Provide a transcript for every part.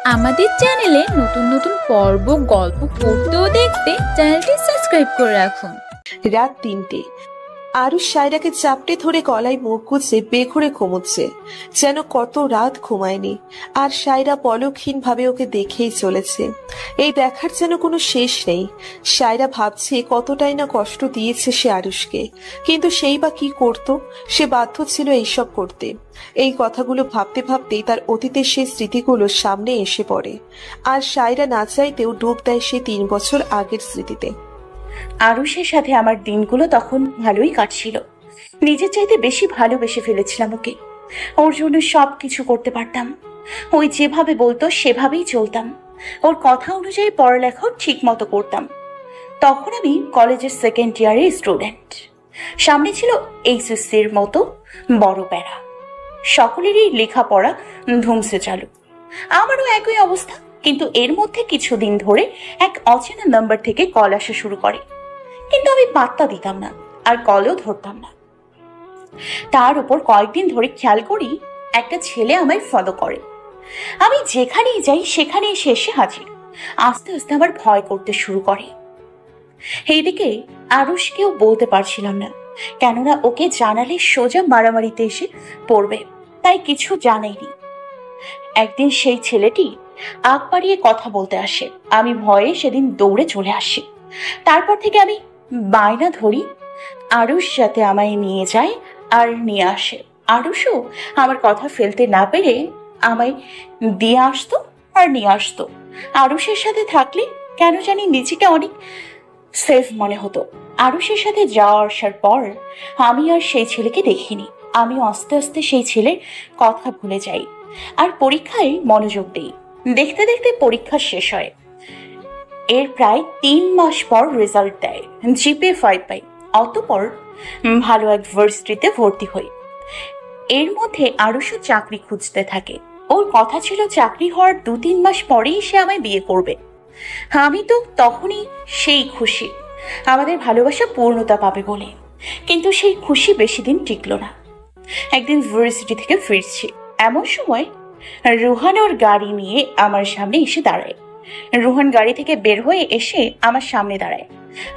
আমাদের চ্যানেলে নতুন নতুন পর্ব গল্প পড়তে ও দেখতে চ্যানেলটি সাবস্ক্রাইব করে রাখুন। রাত ৩টে। আরুষ সায়রাকে চাপটে ধরে গলায় মুখ গুজে বেঘরে ঘুমোচ্ছে, যেন কত রাত ঘুমায়নি। আর সায়রা পলকহীন ভাবে ওকে দেখেই চলেছে। এই দেখার যেন কোনো শেষ নেই। সায়রা ভাবছে কতটাই না কষ্ট দিয়েছে সে আরুষকে, কিন্তু সেই বা কি করত? সে বাধ্য ছিল এইসব করতে। এই কথাগুলো ভাবতে ভাবতেই তার অতীতের সেই স্মৃতিগুলো সামনে এসে পড়ে। আর সায়রা না চাইতেও ডুব দেয় সে ৩ বছর আগের স্মৃতিতে। আরুষের সাথে আমার দিনগুলো তখন ভালোই কাটছিল। নিজের চাইতে বেশি ভালোবেসে ফেলেছিলাম ওকে। ওর জন্য সবকিছু করতে পারতাম। ওই যেভাবে বলতো সেভাবেই চলতাম। ওর কথা অনুযায়ী পড়ালেখাও ঠিক মতো করতাম। তখন আমি কলেজের সেকেন্ড ইয়ারের স্টুডেন্ট। সামনে ছিল এইচএসসির মতো বড় প্যারা। সকলেরই লেখাপড়া ধুমসে চালু, আমারও একই অবস্থা। কিন্তু এর মধ্যে কিছুদিন ধরে এক অচেনা নাম্বার থেকে কল আসা শুরু করে, কিন্তু আমি পাত্তা দিতাম না, আর কলও ধরতাম না। তার উপর কয়েকদিন ধরে খেয়াল করি একটা ছেলে আমায় ফলো করে। আমি যেখানেই যাই সেখানে এসে হাজির। আস্তে আস্তে আবার ভয় করতে শুরু করে। এইদিকে আরুষকেও বলতে পারছিলাম না, কেননা ওকে জানালে সোজা মারামারিতে এসে পড়বে, তাই কিছু জানাইনি। একদিন সেই ছেলেটি আগ বাড়িয়ে কথা বলতে আসে। আমি ভয়ে সেদিন দৌড়ে চলে আসি। তারপর থেকে আমি বায়না ধরি আরুষ যাতে আমায় নিয়ে যায় আর নিয়ে আসে। আরুষও আমার কথা ফেলতে না পেরে আমায় দিয়ে আসতো আর নিয়ে আসতো। আরুষের সাথে থাকলে কেন জানি নিজেকে অনেক সেফ মনে হতো। আরুষের সাথে যাওয়া আসার পর আমি আর সেই ছেলেকে দেখিনি। আমি আস্তে আস্তে সেই ছেলের কথা ভুলে যাই আর পরীক্ষায় মনোযোগ দিই। দেখতে দেখতে পরীক্ষা শেষ হয়। এর প্রায় ৩ মাস পর রেজাল্ট দেয়, জিপিএ 5 পাই। অতঃপর ভালো এক ভার্সিটিতে ভর্তি হই। এর মধ্যে আরুষও চাকরি খুঁজতে থাকে। ওর কথা ছিল চাকরি হওয়ার ২-৩ মাস পরেই সে আমায় বিয়ে করবে। আমি তো তখনই সেই খুশি, আমাদের ভালোবাসা পূর্ণতা পাবে বলে। কিন্তু সেই খুশি বেশি দিন টিকলো না। একদিন ভার্সিটি থেকে ফিরছি, এমন সময় রুহান ওর গাড়ি নিয়ে আমার সামনে এসে দাঁড়ায়। রুহান গাড়ি থেকে বের হয়ে এসে আমার সামনে দাঁড়ায়।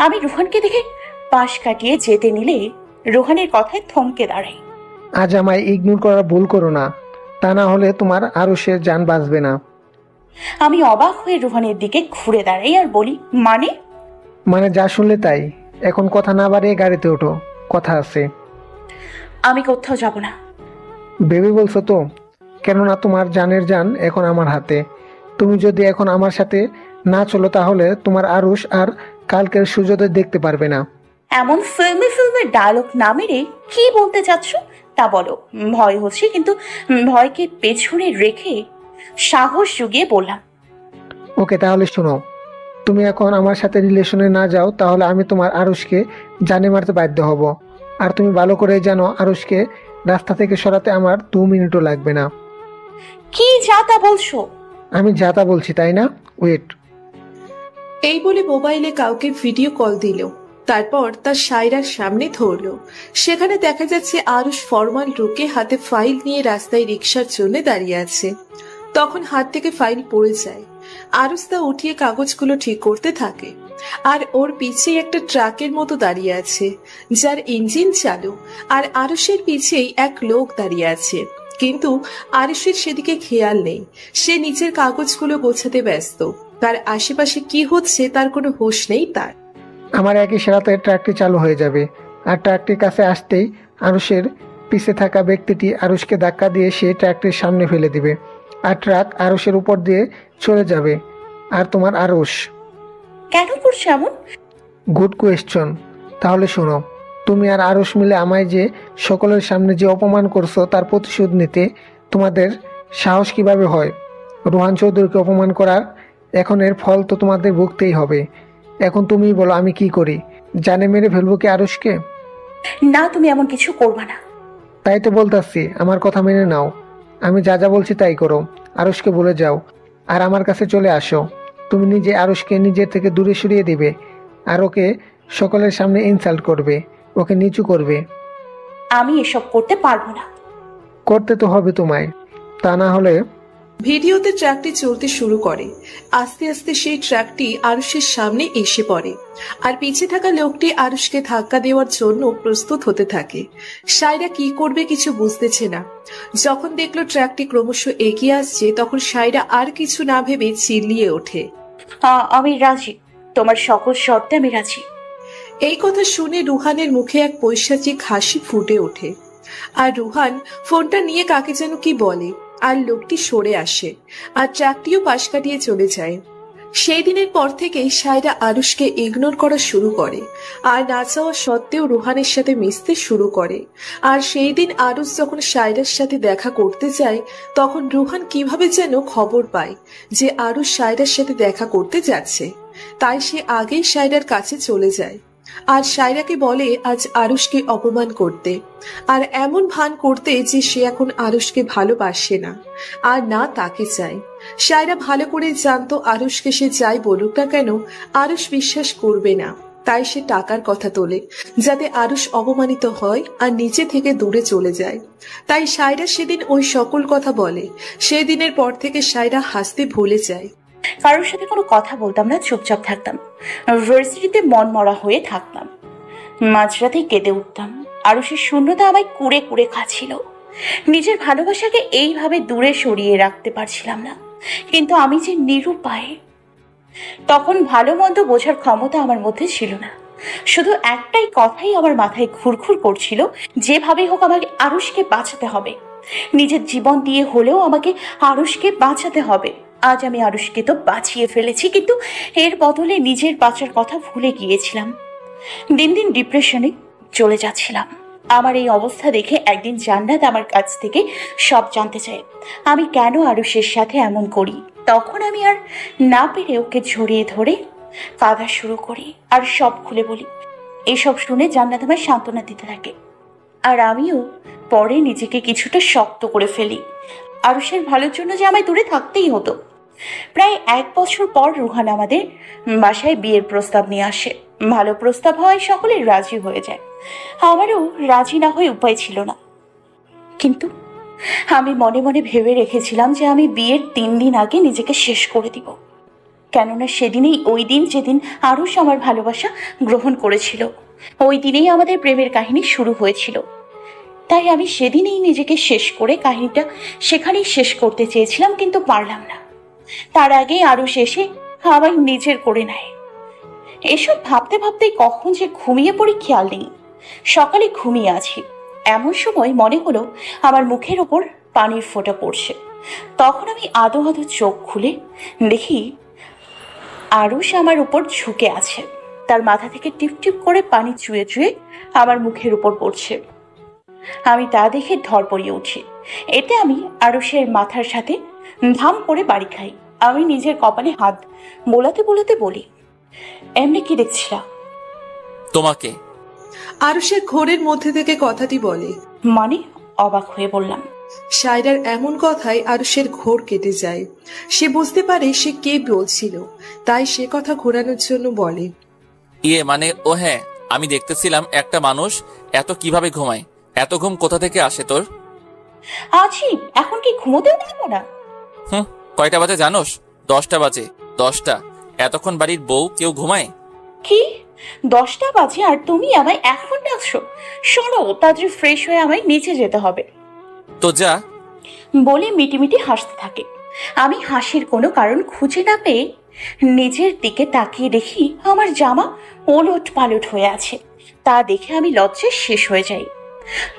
আমি রুহানকে দেখে পাশ কাটিয়ে যেতে নিলে রুহানের কথায় থমকে দাঁড়াই। আজ আমায় ইগনোর করার ভুল করো না, তা না হলে তোমার আরুষের জান বাঁচবে না। আমি অবাক হয়ে রুহানের দিকে ঘুরে দাঁড়াই আর বলি, মানে যা শুনলে তাই। এখন কথা না বাড়িয়ে গাড়িতে ওঠো, কথা আছে। আমি কোথাও যাব না। ভেবে বলছো তো? কেননা তোমার জানের জান এখন আমার হাতে। তুমি যদি এখন আমার সাথে না চলো তাহলে তোমার আরুষ আর কালকের সূর্যোদয় দেখতে পারবে না। এমন ফিল্মে ডায়লগ না মেরে কি বলতে চাচ্ছ তা বলো। ভয় হচ্ছে, কিন্তু ভয়কে পেছনে রেখে সাহস জুগিয়ে বললাম, ওকে তাহলে শোনো, তুমি এখন আমার সাথে রিলেশনে না যাও তাহলে আমি তোমার আরুষকে জানে মারতে বাধ্য হব। আর তুমি ভালো করে জানো আরুষকে রাস্তা থেকে সরাতে আমার 2 মিনিটও লাগবে না। কি যা তা বলছো? আমি যা তা বলছি, তাই না? ওয়েট। এই বলে মোবাইলে কাউকে ভিডিও কল দিল। তারপর তার সায়রার সামনে ধরল। সেখানে দেখা যাচ্ছে আরুষ ফরমাল লুকে হাতে ফাইল নিয়ে রাস্তায় রিক্সার জন্য দাঁড়িয়ে আছে। তখন হাত থেকে ফাইল পড়ে যায়। আরুষ তা উঠিয়ে কাগজগুলো ঠিক করতে থাকে। আর ওর পিছে একটা ট্রাকের মতো দাঁড়িয়ে আছে, যার ইঞ্জিন চালু। আর আরুষের পিছেই এক লোক দাঁড়িয়ে আছে, কিন্তু আরুষের সেদিকে খেয়াল নেই। সে নিচের কাগজগুলো গোছাতে ব্যস্ত। তার আশেপাশে কি হচ্ছে তার কোনো হুঁশ নেই তার। আমার একই সাথে ট্রাকটি চালু হয়ে যাবে, আর ট্রাকটির কাছে আসতেই আরুষের পিছে থাকা ব্যক্তিটি আরুষকে ধাক্কা দিয়ে সে ট্রাকটির সামনে ফেলে দিবে, আর ট্রাক আরুষের উপর দিয়ে চলে যাবে। আর তোমার আরুষ কেন করছো এমন? Good question. তাহলে শোনো, তুমি আর আরুষ মিলে আমায় যে সকলের সামনে যে অপমান করছো তার প্রতিশোধ নিতে তোমাদের সাহস কিভাবে হয়? রোহান চৌধুরীকে অপমান করার এখন এর ফল তো তোমাদের ভুগতেই হবে। এখন তুমি বলো আমি কি করি? জানে মেরে ফেলবো কি আরুষকে? না, তুমি এমন কিছু করবা না। তাই তো বলতেছি, আমার কথা মেনে নাও। আমি যা যা বলছি তাই করো। আরুষকে বলে যাও আর আমার কাছে চলে আসো। তুমি নিজে আরুষকে নিজের থেকে দূরে সরিয়ে দিবে, আর ওকে সকলের সামনে ইনসাল্ট করবে, ওকে নিচু করবে। আমি এসব করতে পারবো না। করতে তো হবে তোমায়, তা না হলে ভিডিওতে ট্রাকটি চলতে শুরু করে। আস্তে আস্তে সেই ট্রাকটি আরুষের সামনে এসে পড়ে, আর পিছে থাকা লোকটি আরুষকে ধাক্কা দেওয়ার জন্য প্রস্তুত হতে থাকে। সায়রা কি করবে কিছু বুঝতেছে না। যখন দেখলো ট্রাকটি ক্রমশ এগিয়ে আসছে, তখন সায়রা আর কিছু না ভেবে চিল্লিয়ে ওঠে, আমি রাজি, তোমার সকল শর্তে আমি রাজি। এই কথা শুনে রুহানের মুখে এক পৈশাচিক হাসি ফুটে ওঠে, আর রুহান ফোনটা নিয়ে কাকে যেন কি বলে, আর লোকটি সরে আসে, আর ট্রাকটিও পাশ কাটিয়ে চলে যায়। সেই দিনের পর থেকেই সায়রা আরুষকে ইগনোর করা শুরু করে, আর না চাওয়া সত্ত্বেও রুহানের সাথে মিশতে শুরু করে। আর সেই দিন আরুষ যখন সায়রার সাথে দেখা করতে যায়, তখন রুহান কিভাবে যেন খবর পায় যে আরুষ সায়রার সাথে দেখা করতে যাচ্ছে। তাই সে আগেই সায়রার কাছে চলে যায়, আর সায়রাকে বলে আজ আরুষকে অপমান করতে, আর এমন ভান করতে যে সে এখন আরুষকে ভালোবাসে না, আর না তাকে চায়। সায়রা ভালো করে জানতো আরুষকে সে যাই বলুক না কেন আরুষ বিশ্বাস করবে না। তাই সে টাকার কথা তোলে, যাতে আরুষ অপমানিত হয় আর নিচে থেকে দূরে চলে যায়। তাই সায়রা সেদিন ওই সকল কথা বলে। সেই দিনের পর থেকে সায়রা হাসতে ভুলে যায়। কারোর সাথে কোনো কথা বলতাম না, চুপচাপ থাকতাম, ভার্সিটিতে মন মরা হয়ে থাকতাম, মাঝরাতে কেঁদে উঠতাম। আরুষের শূন্যতা আমায় কুড়ে কুড়ে খাচ্ছিল। নিজের ভালোবাসাকে এইভাবে দূরে সরিয়ে রাখতে পারছিলাম না, কিন্তু আমি যে নিরুপায়। তখন ভালো মন্দ বোঝার ক্ষমতা আমার মধ্যে ছিল না। শুধু একটাই কথাই আমার মাথায় ঘুরঘুর করছিল, যেভাবেই হোক আমাকে আরুষকে বাঁচাতে হবে। নিজের জীবন দিয়ে হলেও আমাকে আরুষকে বাঁচাতে হবে। আজ আমি আরুষকে তো বাঁচিয়ে ফেলেছি, কিন্তু এর বদলে নিজের বাঁচার কথা ভুলে গিয়েছিলাম। দিন দিন ডিপ্রেশনে চলে যাচ্ছিলাম। আমার এই অবস্থা দেখে একদিন জান্নাত আমার কাছ থেকে সব জানতে চায়, আমি কেন আরুষের সাথে এমন করি। তখন আমি আর না পেরে ওকে জড়িয়ে ধরে কাঁদা শুরু করি, আর সব খুলে বলি। এইসব শুনে জান্নাত আমায় সান্ত্বনা দিতে থাকে, আর আমিও পরে নিজেকে কিছুটা শক্ত করে ফেলি। আরুষের ভালোর জন্য যে আমায় দূরে থাকতেই হতো। প্রায় 1 বছর পর রুহান আমাদের বাসায় বিয়ের প্রস্তাব নিয়ে আসে। ভালো প্রস্তাব হয়, সকলে রাজি হয়ে যায়। আমারও রাজি না হয়ে উপায় ছিল না, কিন্তু আমি মনে মনে ভেবে রেখেছিলাম যে আমি বিয়ের 3 দিন আগে নিজেকে শেষ করে দিব। কেননা সেদিনেই, ওই দিন যেদিন আরুষ আমার ভালোবাসা গ্রহণ করেছিল, ওই দিনেই আমাদের প্রেমের কাহিনী শুরু হয়েছিল। তাই আমি সেদিনেই নিজেকে শেষ করে কাহিনীটা সেখানেই শেষ করতে চেয়েছিলাম, কিন্তু পারলাম না। তার আগেই আরুষ এসে আমায় নিজের করে নেয়। এসব ভাবতে ভাবতেই কখন যে ঘুমিয়ে পড়ি খেয়াল নেই। সকালে ঘুমিয়ে আছি, এমন সময় মনে হলো আমার মুখের ওপর পানির ফোঁটা পড়ছে। তখন আমি আদো আদো চোখ খুলে দেখি আরুষ আমার উপর ঝুঁকে আছে। তার মাথা থেকে টিপ টিপ করে পানি চুয়ে চুয়ে আমার মুখের উপর পড়ছে। আমি তা দেখে ধরপড়িয়ে উঠি। এতে আমি আরুষের মাথার সাথে ধাম করে বাড়ি খাই। আমি নিজের কপালে হাত বোলাতে বোলাতে বলি, এমনি কি দেখছিলা? তোমাকে। আরুষের ঘোরের মধ্যে থেকে কথাটি বলে। মানে? অবাক হয়ে বললাম। সায়রার এমন কথায় আরুষের ঘোর কেটে যায়। সে বুঝতে পারে সে কে বলছিল, তাই সে কথা ঘোরানোর জন্য বলে, মানে ও হ্যাঁ, আমি দেখতেছিলাম একটা মানুষ এত কিভাবে ঘুমায়। এত ঘুম কোথা থেকে আসে তোর? আছি, এখন কি ঘুমোতেও পারবো না? কয়টা বাজে জানোস? 10টা বাজে। 10টা? এতক্ষণ বাড়ির বউ কেউ ঘুমায়? কি 10টা বাজে আর তুমি আমায় এখন ডাকছো? শোনো, তাড়াতাড়ি ফ্রেশ হয়ে আমায় নিচে যেতে হবে। তো যা। বলে মিটিমিটি হাসতে থাকে। আমি হাসির কোনো কারণ খুঁজে না পেয়ে নিজের দিকে তাকিয়ে দেখি আমার জামা ওলট পালট হয়ে আছে। তা দেখে আমি লজ্জায় শেষ হয়ে যাই।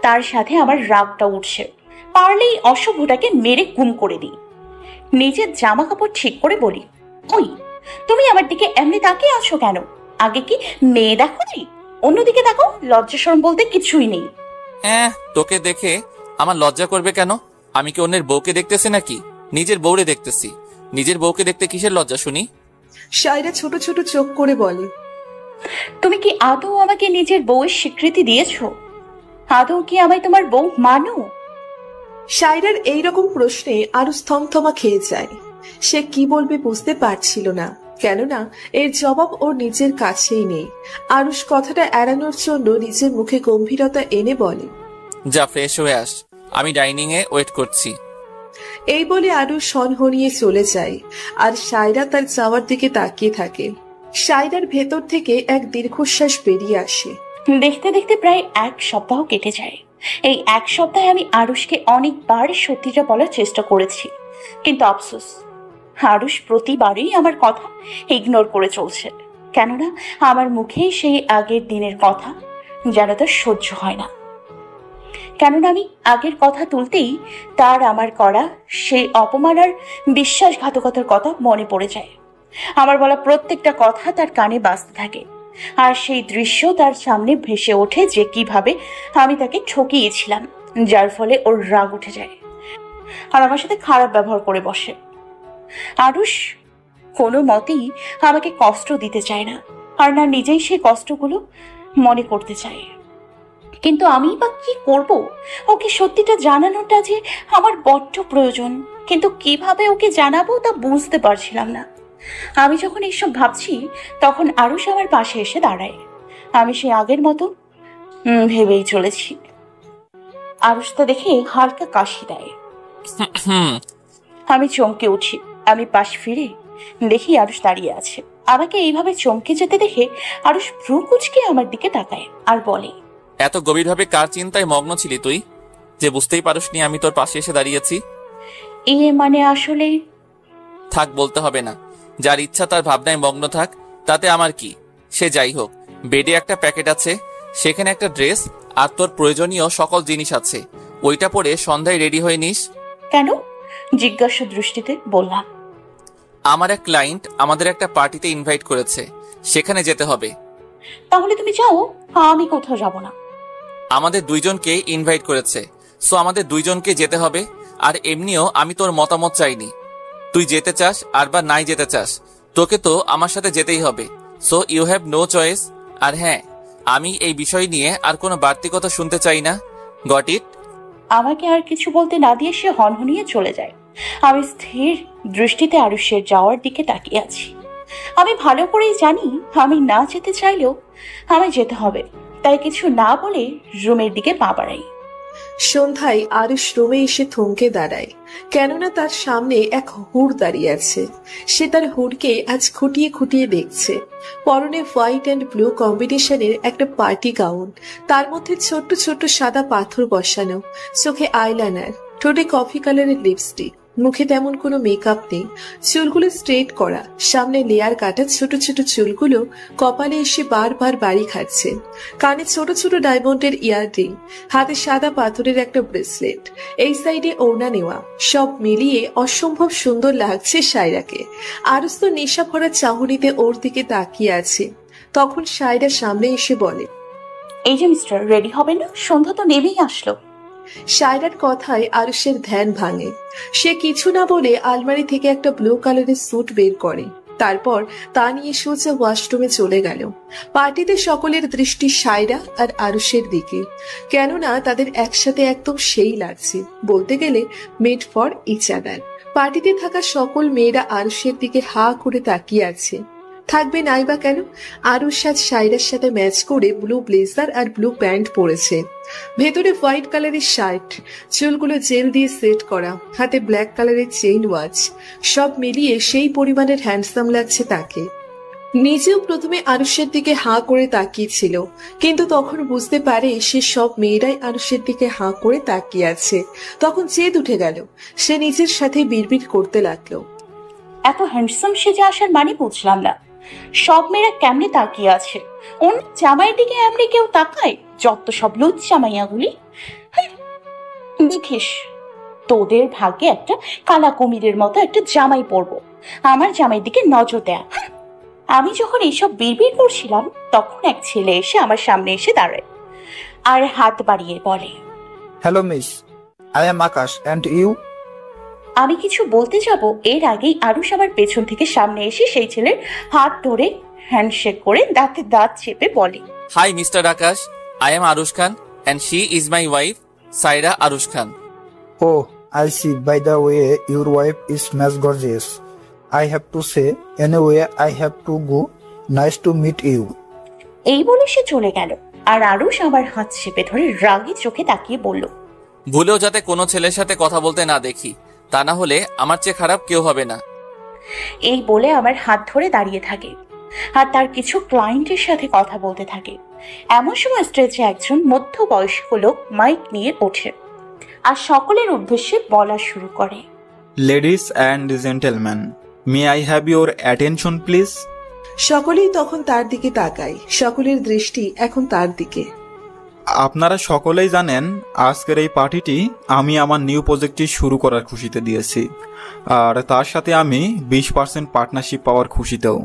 তার সাথে আমার রাগটা উঠছে। পারলেই অশুভটাকে মেরে গুম করে দিই। নিজের জামা কাপড় ঠিক করে বলি, ওই তুমি আমার দিকে এমনি তাকিয়ে আছো কেন? আগে কি মেয়ে দেখো নি? অন্যদিকে দেখো, লজ্জা শরম বলতে কিছুই নেই। তোকে দেখে আমার লজ্জা করবে কেন? আমি কি অন্যের বউকে দেখতেছি নাকি? নিজের বউরে দেখতেছি। নিজের বউকে দেখতে কিসের লজ্জা শুনি? সায়রা ছোট ছোট চোখ করে বলে, তুমি কি আদৌ আমাকে নিজের বউয়ের স্বীকৃতি দিয়েছো? আদৌ কি আমায় তোমার বউ মানো? সায়রার এইরকম প্রশ্নে আরো থমথমা খেয়ে যায়। সে কি বলবে বুঝতে পারছিল না, কেননা এর জবাব ওর নিজের কাছেই নেই। আরুষ কথাটা এড়ানোর জন্য নিজের মুখে গম্ভীরতা এনে বলে, যা ফ্রেশ হয়ে আস, আমি ডাইনিং এ ওয়েট করছি। এই বলে আরুষ হনহনিয়ে চলে যায় আর সায়রা তার যাওয়ার দিকে তাকিয়ে থাকে। সায়রার ভেতর থেকে এক দীর্ঘশ্বাস বেরিয়ে আসে। দেখতে দেখতে প্রায় 1 সপ্তাহ কেটে যায়। এই 1 সপ্তাহে আমি আরুষকে অনেকবার সত্যিটা বলার চেষ্টা করেছি, কিন্তু আফসোস, আরুষ প্রতিবারই আমার কথা ইগনোর করে চলছে। কেননা আমার মুখে সেই আগের দিনের কথা যেন তার সহ্য হয় না। কেননা আমি আগের কথা তুলতেই তার আমার করা সেই অপমান আর বিশ্বাসঘাতকতার কথা মনে পড়ে যায়। আমার বলা প্রত্যেকটা কথা তার কানে বাজতে থাকে, আর সেই দৃশ্য তার সামনে ভেসে ওঠে যে কিভাবে আমি তাকে ঠকিয়েছিলাম, যার ফলে ওর রাগ উঠে যায় আর আমার সাথে খারাপ ব্যবহার করে বসে। আরুষ কোনো মতেই আমাকে কষ্ট দিতে চায় না, আর না নিজেই সেই কষ্টগুলো মনে করতে চায়। কিন্তু আমি বা কি করব? ওকে সত্যিটা জানানোটা যে আমার বড্ড প্রয়োজন, কিন্তু কিভাবে ওকে জানাবো তা বুঝতে পারছিলাম না। আমি যখন এইসব ভাবছি তখন আরুষ আমার পাশে এসে দাঁড়ায়। আমি সেই আগের মতো ভেবেই চলেছি। আরুষ তা দেখে হালকা কাশি দেয়। আমি চমকে উঠি। আমি পাশ ফিরে দেখি আরুষ দাঁড়িয়ে আছে। আমাকে এইভাবে চমকে যেতে দেখে আরুষ ভ্রু কুঁচকে আমার দিকে তাকায় আর বলে, এত গভীরভাবে কার চিন্তায় মগ্ন ছিলি তুই যে বুঝতেই পারোসনি আমি তোর পাশে এসে দাঁড়িয়েছি? মানে আসলে থাক, বলতে হবে না। যার ইচ্ছা তার ভাবনায় মগ্ন থাক, তাতে আমার কি। সে যাই হোক, বেডে একটা প্যাকেট আছে, সেখানে একটা ড্রেস আর তোর প্রয়োজনীয় সকল জিনিস আছে। ওইটা পরে সন্ধ্যায় রেডি হয়ে নিস। কেন? জিজ্ঞাসা দৃষ্টিতে বললাম। আমার এক ক্লায়েন্ট আমাদের একটা পার্টিতে ইনভাইট করেছে, সেখানে যেতে হবে। তাহলে তুমি যাও, আমি কোথাও যাব না। আমাদের দুইজনকে ইনভাইট করেছে, সো আমাদের দুইজনকে যেতে হবে। আর এমনিও আমি তোর মতামত চাইনি। তুই যেতে চাস আর বা নাই যেতে চাস, তোকে তো আমার সাথে যেতেই হবে। So you have no choice. আর হ্যাঁ, আমি এই বিষয় নিয়ে আর কোনো বাড়তি কথা শুনতে চাই না। Got it? আমাকে আর কিছু বলতে না দিয়ে সে হনহনিয়ে চলে যায়। আমি স্থির দৃষ্টিতে আরুষের যাওয়ার দিকে তাকিয়ে আছি। আমি ভালো করেই জানি আমি না যেতে চাইলেও আমি যেতে হবে, তাই কিছু না বলে রুমের দিকে পা বাড়াই। সন্ধ্যায় আরুষ রুমে এসে থমকে দাঁড়ায়, কেননা তার সামনে এক হুড় দাঁড়িয়ে আছে। সে তার হুড়কে আজ খুঁটিয়ে খুঁটিয়ে দেখছে। পরনে হোয়াইট অ্যান্ড ব্লু কম্বিনেশনের একটা পার্টি গাউন, তার মধ্যে ছোট্ট ছোট্ট সাদা পাথর বসানো, চোখে আইলাইনার, ঠোঁটে কফি কালারের লিপস্টিক, মুখে তেমন কোনো মেকআপ নেই, চুলগুলো স্ট্রেট করা, সামনে লেয়ার কাটা ছোট ছোট চুলগুলো কপালে এসে বারবার বাড়ি খাচ্ছে, কানে ছোট ছোট ডায়মন্ডের ইয়াররিং, হাতে সাদা পাথরের একটা ব্রেসলেট, এই সাইডে ওড়না নেওয়া, সব মিলিয়ে অসম্ভব সুন্দর লাগছে সায়রাকে। আরুষ তো নেশা ভরা চাহনিতে ওর দিকে তাকিয়ে আছে। তখন সায়রা সামনে এসে বলে, এই যে মিস্টার, রেডি হবেন না? সন্ধ্যা তো নেমেই আসলো। সায়রার কথায় আরুষের ধ্যান ভাঙে। সে কিছু না বলে আলমারি থেকে একটা ব্লু কালারের স্যুট বের করে, তারপর তা নিয়ে সোজা ওয়াশরুমে চলে গেল। পার্টিতে সকলের দৃষ্টি সায়রা আর আরুষের দিকে, কেননা তাদের একসাথে একদম সেই লাগছে, বলতে গেলে মেড ফর ইচ আদার। পার্টিতে থাকা সকল মেয়েরা আরুষের দিকে হা করে তাকিয়ে আছে। থাকবে নাই বা কেন, আরুষ আজ সায়রার সাথে ম্যাচ করে ব্লু ব্লেজার আর ব্লু প্যান্ট পরেছে, ভেতরে হোয়াইট কালারের শার্ট, চুলগুলো জেল দিয়ে সেট করা, হাতে ব্ল্যাক কালারের চেইন ওয়াচ, সব মিলিয়ে সেই পরিমাণের হ্যান্ডসাম লাগছে তাকে। নিজেও প্রথমে আরুষের দিকে হাঁ করে তাকিয়েছিল, কিন্তু তখন বুঝতে পারে সে সব মেয়েরাই আরুষের দিকে হাঁ করে তাকিয়ে আছে। তখন জেদ উঠে গেল, সে নিজের সাথে বিড়বিড় করতে লাগলো, এত হ্যান্ডসাম সেজে আসার মানে বুঝলাম না। সব মেয়েরা কেমনে তাকিয়ে আছে? অন্য জামাইয়ের দিকে এমনি কেউ তাকায়? যত সব লুচ জামাইয়াগুলি। দেখিস, তোদের ভাগ্যে একটা কালা কুমিরের মতো একটা জামাই পরবো, আমার জামাইয়ের দিকে নজর দেয়া। আমি যখন এইসব বিড়বিড় করছিলাম তখন এক ছেলে এসে আমার সামনে এসে দাঁড়ায় আর হাত বাড়িয়ে বলে, Hello, miss. I am Akash, and you? আমি কিছু বলতে যাব এর আগেই আরুষ আমার পেছন থেকে সামনে এসে সেই ছেলের হাত ধরে হ্যান্ডশেক করে দাঁতে দাঁত চেপে বলে, high mister Akash, I am Aarush Khan and she is my wife Saira Aarush Khan. Oh, I see. By the way, your wife is most gorgeous. I have to say, anyway, I have to go. Nice to meet you. এই বলে সে চলে গেল। আর আরুষ আমার হাত চেপে ধরে রাগী চোখে তাকিয়ে বলল, ভুলেও যাতে কোনো ছেলের সাথে কথা বলতে না দেখি, তা না হলে আমার চেয়ে খারাপ কেউ হবে না। এই বলে আমার হাত ধরে দাঁড়িয়ে থাকে আর তার কিছু ক্লায়েন্টের সাথে কথা বলতে থাকে। এমন সময় স্টেজে একজন মধ্যবয়স্ক লোক মাইক নিয়ে ওঠে আর সকলের উদ্দেশ্যে বলা শুরু করে। Ladies and gentlemen, may I have your attention please? সকলেই তখন তার দিকে তাকায়, সকলের দৃষ্টি এখন তার দিকে। আপনারা সকলেই জানেন আজকের এই পার্টিটি আমি আমার নিউ প্রজেক্টটি শুরু করার খুশিতে দিয়েছি, আর তার সাথে আমি 20% পার্টনারশিপ পাওয়ার খুশিতেও।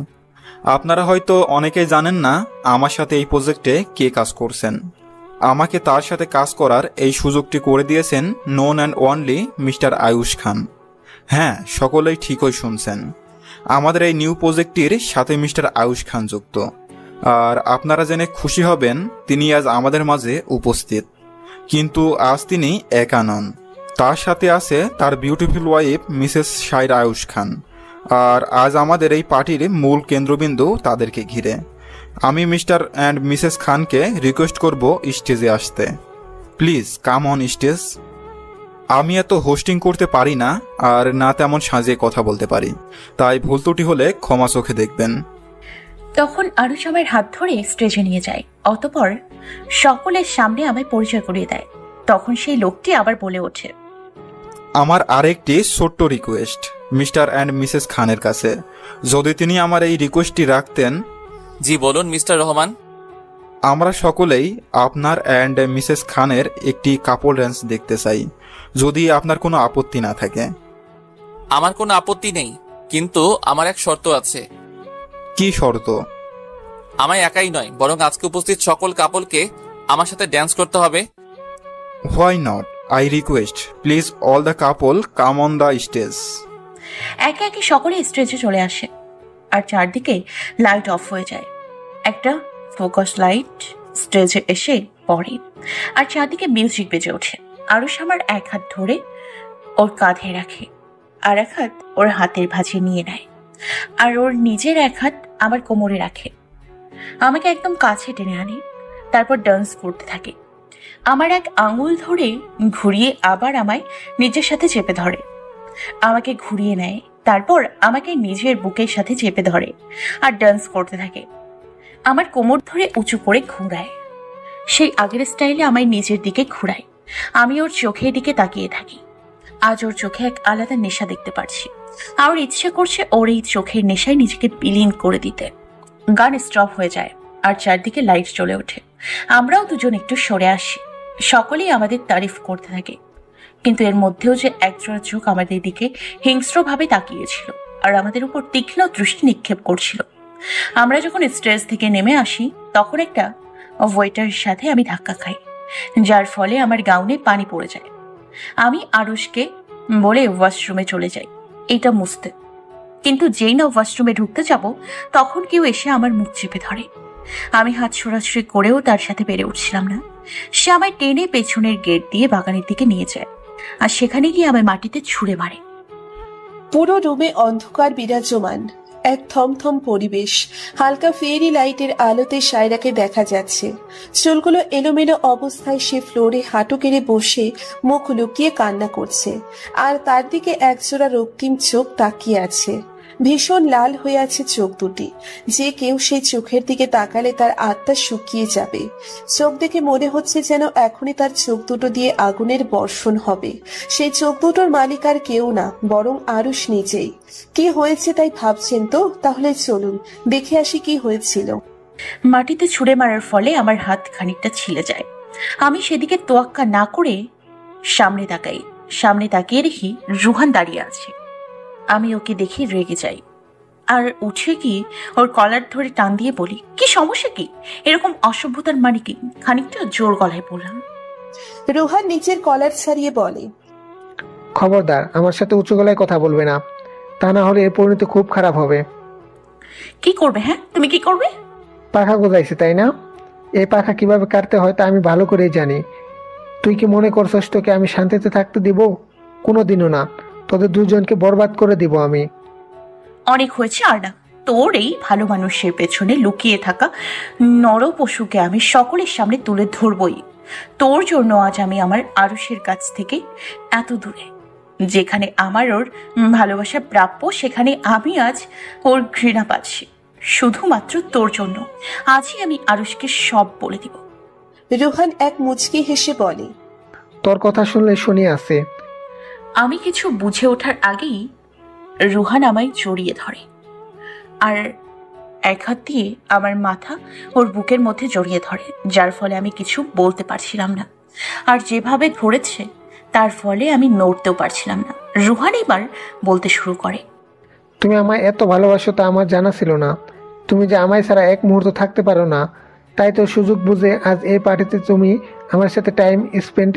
আপনারা হয়তো অনেকেই জানেন না আমার সাথে এই প্রজেক্টে কে কাজ করছেন। আমাকে তার সাথে কাজ করার এই সুযোগটি করে দিয়েছেন none and only Mr Ayush Khan. হ্যাঁ, সকলেই ঠিকই শুনছেন, আমাদের এই নিউ প্রজেক্টটির সাথে মিস্টার আয়ুষ খান যুক্ত। আর আপনারা জেনে খুশি হবেন তিনি আজ আমাদের মাঝে উপস্থিত। কিন্তু আজ তিনি একা নন, তার সাথে আছে তার beautiful wife Mrs Shaira Ayush Khan. আর আজ আমাদের এই পার্টির মূল কেন্দ্রবিন্দু তাদেরকে ঘিরে। আমি মিস্টার অ্যান্ড মিসেস খানকে রিকোয়েস্ট করব স্টেজে আসতে। Please come on stage. আমি এত হোস্টিং করতে পারি না, আর না তেমন সাজিয়ে কথা বলতে পারি, তাই ভুল ত্রুটি হলে ক্ষমা চোখে দেখবেন। তখন আরুষ আমার হাত ধরে স্টেজে নিয়ে যায়, অতঃপর সকলের সামনে আমায় পরিচয় করিয়ে দেয়। তখন সেই লোকটি আবার বলে ওঠে, আমার আরেকটি ছোট্ট রিকোয়েস্ট মিস্টার অ্যান্ড মিসেস খানের কাছে, যদি তিনি আমার এই রিকোয়েস্টটি রাখতেন। জি বলুন মিস্টার রহমান। আমরা সকলেই আপনার অ্যান্ড মিসেস খানের একটি কাপল ড্যান্স দেখতে চাই, যদি আপনার কোনো আপত্তি না থাকে। আমার কোনো আপত্তি নেই, কিন্তু আমার এক শর্ত আছে। কি শর্ত? আমায় একাই নয়, বরং আজকে উপস্থিত সকল কাপলকে আমার সাথে ড্যান্স করতে হবে। Why not? I request please all the couple come on the stage. একে একে সকলে স্টেজে চলে আসে আর চারদিকে লাইট অফ হয়ে যায়। একটা ফোকাস লাইট স্টেজে এসে পড়ে আর চারদিকে মিউজিক বেজে ওঠে। আরুষ আমার এক হাত ধরে ওর কাঁধে রাখে আর এক হাত ওর হাতের ভাঁজে নিয়ে নেয়, আর ওর নিজের এক হাত আমার কোমরে রাখে। আমাকে একদম কাছে টেনে আনে, তারপর ডান্স করতে থাকে। আমার এক আঙুল ধরে ঘুরিয়ে আবার আমায় নিজের সাথে চেপে ধরে, আমাকে ঘুরিয়ে নেয়, তারপর আমাকে নিজের বুকের সাথে চেপে ধরে আর ডান্স করতে থাকে। আমার কোমর ধরে উঁচু করে ঘুরায়, সেই আগের স্টাইলে আমায় নিজের দিকে ঘুরায়। আমি ওর চোখের দিকে তাকিয়ে থাকি। আজ ওর চোখে এক আলাদা নেশা দেখতে পারছি। আমার ইচ্ছে করছে ওর এই চোখের নেশায় নিজেকে বিলীন করে দিতে। গান স্টপ হয়ে যায় আর চারদিকে লাইট জ্বলে ওঠে। আমরাও দুজন একটু সরে আসি। সকলেই আমাদের তারিফ করতে থাকে, কিন্তু এর মধ্যেও যে একজোড়া চোখ আমাদের দিকে হিংস্রভাবে তাকিয়েছিল আর আমাদের উপর তীক্ষ্ণ দৃষ্টি নিক্ষেপ করছিল। আমরা যখন স্টেজ থেকে নেমে আসি তখন একটা ওয়েটারের সাথে আমি ধাক্কা খাই, যার ফলে আমার গাউনে পানি পড়ে যায়। আমি আরুষকে বলে ওয়াশরুমে চলে যাই এইটা মুছতে, কিন্তু যেই না ওয়াশরুমে ঢুকতে যাব তখন কেউ এসে আমার মুখ চেপে ধরে। আমি হাত ছোড়াছুড়ি করেও তার সাথে পেরে উঠছিলাম না। সে আমায় টেনে পেছনের গেট দিয়ে বাগানের দিকে নিয়ে যায় আর সেখানে গিয়ে আমায় মাটিতে ছুঁড়ে মারে। পুরো রুমে অন্ধকার বিরাজমান, এক থমথম পরিবেশ। হালকা ফেরি লাইটের আলোতে শায়রাকে দেখা যাচ্ছে। চুলগুলো এলোমেলো অবস্থায় সে ফ্লোরে হাঁটু কেড়ে বসে মুখ লুকিয়ে কান্না করছে, আর তার দিকে একজোড়া রক্তিম চোখ তাকিয়ে আছে। ভীষণ লাল হয়ে আছে চোখ দুটি। যে কেউ সেই চোখের দিকে তাকালে তার আত্মা শুকিয়ে যাবে। চোখ দেখে মনে হচ্ছে যেন এখনই তার চোখ দুটো দিয়ে আগুনের বর্ষণ হবে। সেই চোখ দুটোর মালিক আর কেউ না, বরং আরুষ নিজেই। কি হয়েছে তাই ভাবছেন তো? তাহলে চলুন দেখে আসি কি হয়েছিল। মাটিতে ছুঁড়ে মারার ফলে আমার হাত খানিকটা ছিলে যায়। আমি সেদিকে তোয়াক্কা না করে সামনে তাকাই। সামনে তাকিয়ে দেখি রুহান দাঁড়িয়ে আছে। আমি ওকে দেখে রেগে যাই আর উঠে কি ওর কলার ধরে টান দিয়ে বলি, কি সমস্যা কি? এরকম অসভ্যতার মানে কি? খানিকটা জোর গলায় বললাম। রুহান নিচের কলার ছাড়িয়ে বলে, খবরদার আমার সাথে উঁচু গলায় কথা বলবে না, তা না হলে এর পরিণতি খুব খারাপ হবে। কি করবে? হ্যাঁ তুমি কি করবে? পাখা গোজাইছে তাই না? এই পাখা কিভাবে কাটতে হয় তা আমি ভালো করেই জানি। তুই কি মনে করছস তোকে আমি শান্তিতে থাকতে দিব? কোনোদিনও না। তোদের দুজনকে বরবাদ করে দিব আমি। অনেক হয়েছে আর না। তোর এই ভালো মানুষের পেছনে লুকিয়ে থাকা নর পশুকে আমি সকলের সামনে তুলে ধরবই। তোর জন্য আজ আমি আমার আরুষের কাছ থেকে এত দূরে। যেখানে আমার ওর ভালোবাসা প্রাপ্য সেখানে আমি আজ ওর ঘৃণা পাচ্ছি। শুধুমাত্র তোর জন্য আজই আমি আরুষকে সব বলে দিব। রুহান এক মুচকি হেসে বলে, তোর কথা শুনলে শুনি আছে। আমি কিছু বুঝে ওঠার আগেই রুহান আমায় জড়িয়ে ধরে আর এক হাত দিয়ে আমার মাথা ওর বুকের মধ্যে জড়িয়ে ধরে, যার ফলে আমি কিছু বলতে পারছিলাম না। আর যেভাবে ধরেছে তার ফলে আমি নড়তেও পারছিলাম না। রুহান এবার বলতে শুরু করে, তুমি আমায় এত ভালোবাসো তা আমার জানা ছিল না। তুমি যে আমায় ছাড়া এক মুহূর্ত থাকতে পারো না, তাই তো সুযোগ বুঝে আজ এই পার্টিতে তুমি আমার সাথে টাইম স্পেন্ড